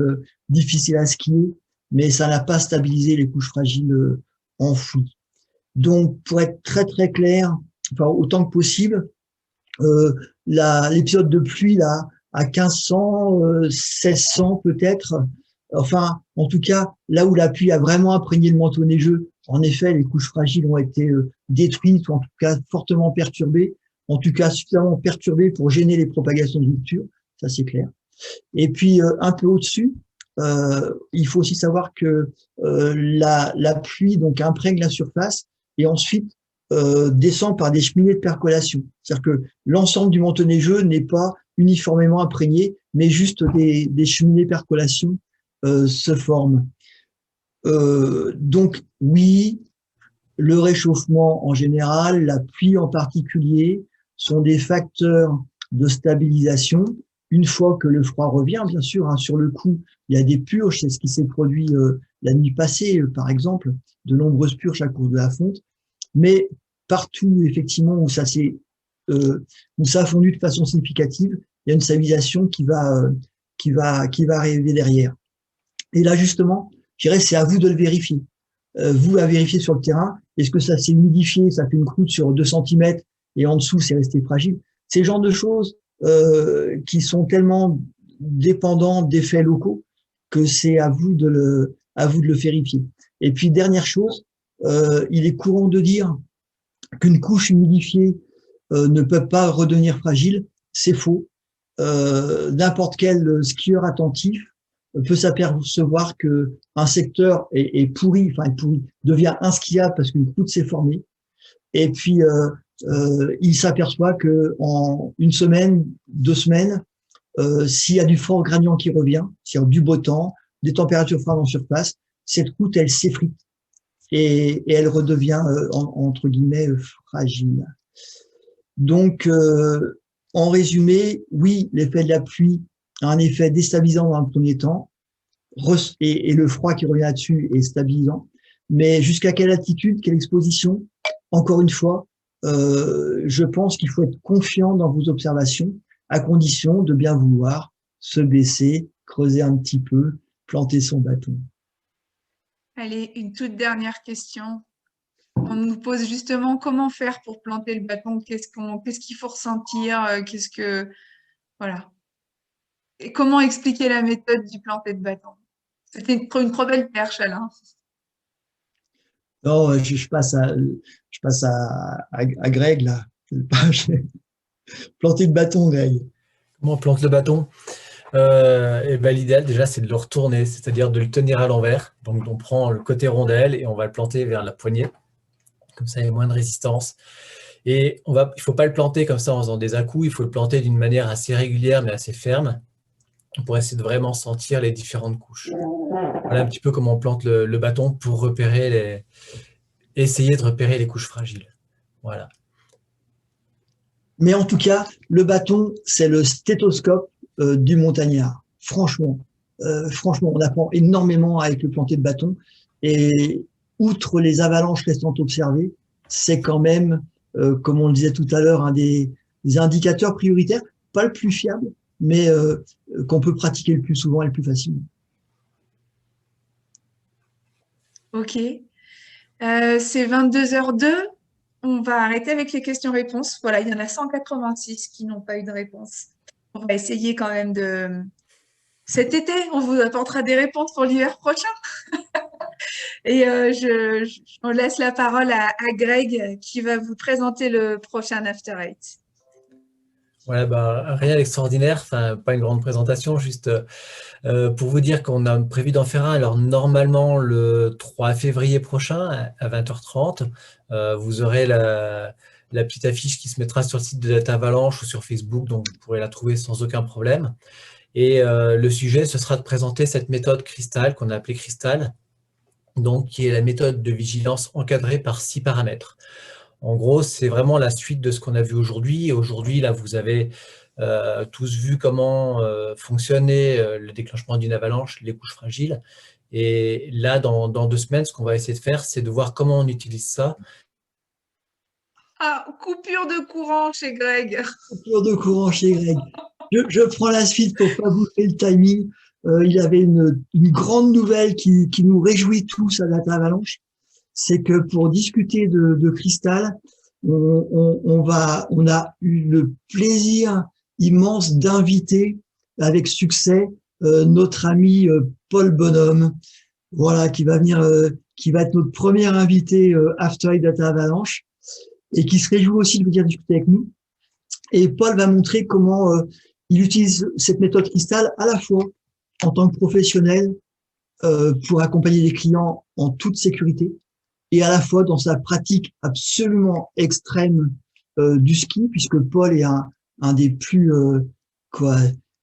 difficile à skier, mais ça n'a pas stabilisé les couches fragiles enfouies. Donc, pour être très très clair, enfin autant que possible, l'épisode de pluie là à 1500, 1600 peut-être. Enfin, en tout cas, là où la pluie a vraiment imprégné le manteau neigeux, en effet, les couches fragiles ont été détruites ou en tout cas fortement perturbées, en tout cas suffisamment perturbées pour gêner les propagations de rupture, ça c'est clair. Et puis un peu au-dessus, il faut aussi savoir que la pluie donc imprègne la surface et ensuite descend par des cheminées de percolation. C'est-à-dire que l'ensemble du manteau neigeux n'est pas uniformément imprégné, mais juste des cheminées de percolation se forment. Donc oui, le réchauffement en général, la pluie en particulier, sont des facteurs de stabilisation. Une fois que le froid revient, bien sûr, hein, sur le coup, il y a des purges, c'est ce qui s'est produit la nuit passée, par exemple, de nombreuses purges à cause de la fonte. Mais partout, effectivement, où ça a fondu de façon significative, il y a une stabilisation qui va arriver derrière. Et là, justement, je dirais, c'est à vous de le vérifier. Vous à vérifier sur le terrain, est-ce que ça s'est humidifié, ça fait une croûte sur 2 cm et en dessous, c'est resté fragile. Ces genres de choses qui sont tellement dépendants d'effets locaux que c'est à vous de le vérifier. Et puis, dernière chose, il est courant de dire qu'une couche humidifiée ne peut pas redevenir fragile. C'est faux. N'importe quel skieur attentif peut s'apercevoir que un secteur est pourri, devient inskiable parce qu'une croûte s'est formée. Et puis, il s'aperçoit que en une semaine, 2 semaines, s'il y a du fort gradient qui revient, c'est-à-dire du beau temps, des températures froides en surface, cette croûte, elle s'effrite et elle redevient, entre guillemets, fragile. Donc, en résumé, oui, l'effet de la pluie a un effet déstabilisant dans un premier temps, et le froid qui revient là-dessus est stabilisant. Mais jusqu'à quelle altitude, quelle exposition? Encore une fois, je pense qu'il faut être confiant dans vos observations, à condition de bien vouloir se baisser, creuser un petit peu, planter son bâton. Allez, une toute dernière question. On nous pose justement comment faire pour planter le bâton, qu'est-ce qu'il faut ressentir, voilà. Et comment expliquer la méthode du planter de bâton? C'était une trop belle perche, Alain. Non, je passe à Greg, là. Planter le bâton, Greg. Comment on plante le bâton? Et ben, l'idéal, déjà, c'est de le retourner, c'est-à-dire de le tenir à l'envers. Donc, on prend le côté rondelle et on va le planter vers la poignée. Comme ça, il y a moins de résistance. Et il ne faut pas le planter comme ça en faisant des à-coups. Il faut le planter d'une manière assez régulière, mais assez ferme, pour essayer de vraiment sentir les différentes couches. Voilà un petit peu comment on plante le bâton pour essayer de repérer les couches fragiles. Voilà. Mais en tout cas, le bâton, c'est le stéthoscope du montagnard. Franchement, on apprend énormément avec le planter de bâton et outre les avalanches restant observées, c'est quand même, comme on le disait tout à l'heure, un des indicateurs prioritaires, pas le plus fiable, mais qu'on peut pratiquer le plus souvent et le plus facilement. Ok. C'est 22h02. On va arrêter avec les questions-réponses. Voilà, il y en a 186 qui n'ont pas eu de réponse. On va essayer quand même de... Cet été, on vous apportera des réponses pour l'hiver prochain. Et on laisse la parole à Greg qui va vous présenter le prochain After Eight. Ouais, rien d'extraordinaire, enfin, pas une grande présentation, juste pour vous dire qu'on a prévu d'en faire un. Alors normalement le 3 février prochain à 20h30, vous aurez la petite affiche qui se mettra sur le site de Data Avalanche ou sur Facebook, donc vous pourrez la trouver sans aucun problème. Et le sujet, ce sera de présenter cette méthode Crystal, qu'on a appelée Crystal, donc qui est la méthode de vigilance encadrée par 6 paramètres. En gros, c'est vraiment la suite de ce qu'on a vu aujourd'hui. Aujourd'hui, là, vous avez tous vu comment fonctionnait le déclenchement d'une avalanche, les couches fragiles. Et là, dans 2 semaines, ce qu'on va essayer de faire, c'est de voir comment on utilise ça. Ah, coupure de courant chez Greg. Coupure de courant chez Greg. Je prends la suite pour pas bouffer le timing. Il y avait une grande nouvelle qui nous réjouit tous à Data Avalanche. C'est que pour discuter de Crystal, on a eu le plaisir immense d'inviter avec succès notre ami Paul Bonhomme, voilà, qui va venir, qui va être notre premier invité After Eight Data Avalanche et qui se réjouit aussi de venir discuter avec nous. Et Paul va montrer comment il utilise cette méthode Crystal à la fois en tant que professionnel pour accompagner les clients en toute sécurité, et à la fois dans sa pratique absolument extrême du ski, puisque Paul est un des plus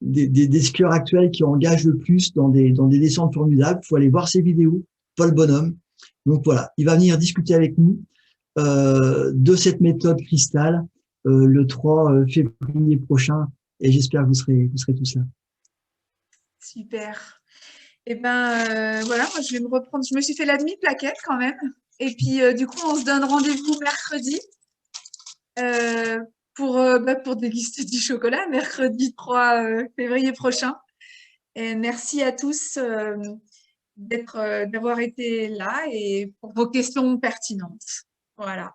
des skieurs actuels qui engagent le plus dans des descentes formidables. Il faut aller voir ses vidéos, Paul Bonhomme. Donc voilà, il va venir discuter avec nous de cette méthode Crystal le 3 février prochain, et j'espère que vous serez tous là. Super. Et voilà, moi je vais me reprendre. Je me suis fait la demi-plaquette quand même. Et puis, du coup, on se donne rendez-vous mercredi pour déguster du chocolat, mercredi 3 février prochain. Et merci à tous d'avoir été là et pour vos questions pertinentes. Voilà.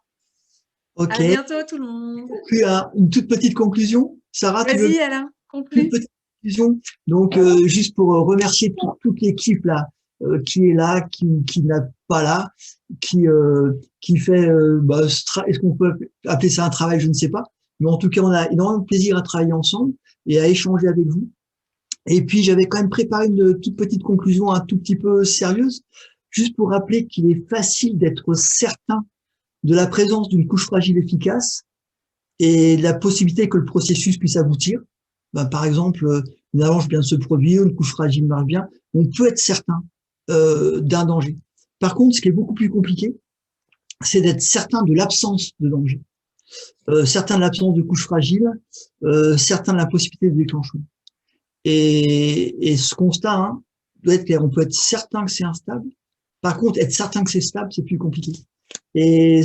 Ok. À bientôt tout le monde. Puis, une toute petite conclusion. Sarah, tu veux? Vas-y, Alain, conclue. Une petite conclusion. Donc, juste pour remercier toute l'équipe là, qui est là, qui n'a pas là, qui fait, est-ce qu'on peut appeler ça un travail, je ne sais pas, mais en tout cas, on a énormément de plaisir à travailler ensemble et à échanger avec vous. Et puis, j'avais quand même préparé une toute petite conclusion un tout petit peu sérieuse, juste pour rappeler qu'il est facile d'être certain de la présence d'une couche fragile efficace et de la possibilité que le processus puisse aboutir. Par exemple, une avalanche vient de se produire, une couche fragile marche bien, on peut être certain d'un danger. Par contre, ce qui est beaucoup plus compliqué, c'est d'être certain de l'absence de danger, certain de l'absence de couche fragile, certain de la possibilité de déclenchement. Et ce constat doit être clair. On peut être certain que c'est instable. Par contre, être certain que c'est stable, c'est plus compliqué. Et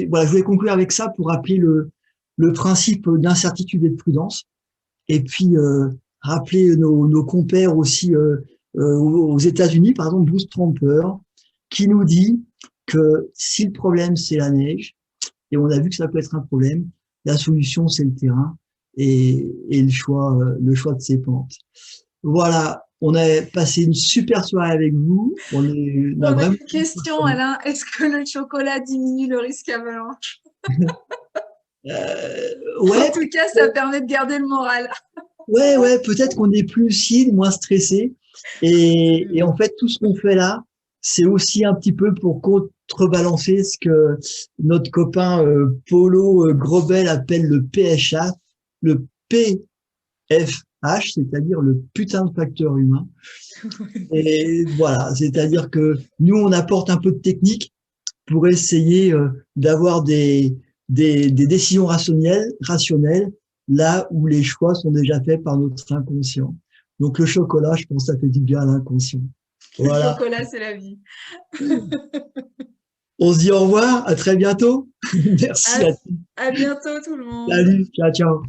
voilà, je voulais conclure avec ça pour rappeler le principe d'incertitude et de prudence. Et puis rappeler nos compères aussi aux États-Unis, par exemple Bruce Trumper, qui nous dit que si le problème c'est la neige, et on a vu que ça peut être un problème, la solution c'est le terrain et le choix de ses pentes. Voilà, on a passé une super soirée avec vous. On a une question, Alain, est-ce que le chocolat diminue le risque avalanche? Ouais. En tout cas, ça permet de garder le moral. Ouais, peut-être qu'on est plus lucide, moins stressé. Et en fait, tout ce qu'on fait là, c'est aussi un petit peu pour contrebalancer ce que notre copain Paulo Grobel appelle le PHH, le PFH, c'est-à-dire le putain de facteur humain. Et voilà, c'est-à-dire que nous, on apporte un peu de technique pour essayer d'avoir des décisions rationnelles là où les choix sont déjà faits par notre inconscient. Donc le chocolat, je pense, ça fait du bien à l'inconscient. Le Voilà. chocolat, c'est la vie. On se dit au revoir, à très bientôt. Merci à tous. À bientôt tout le monde. Salut, ciao, ciao.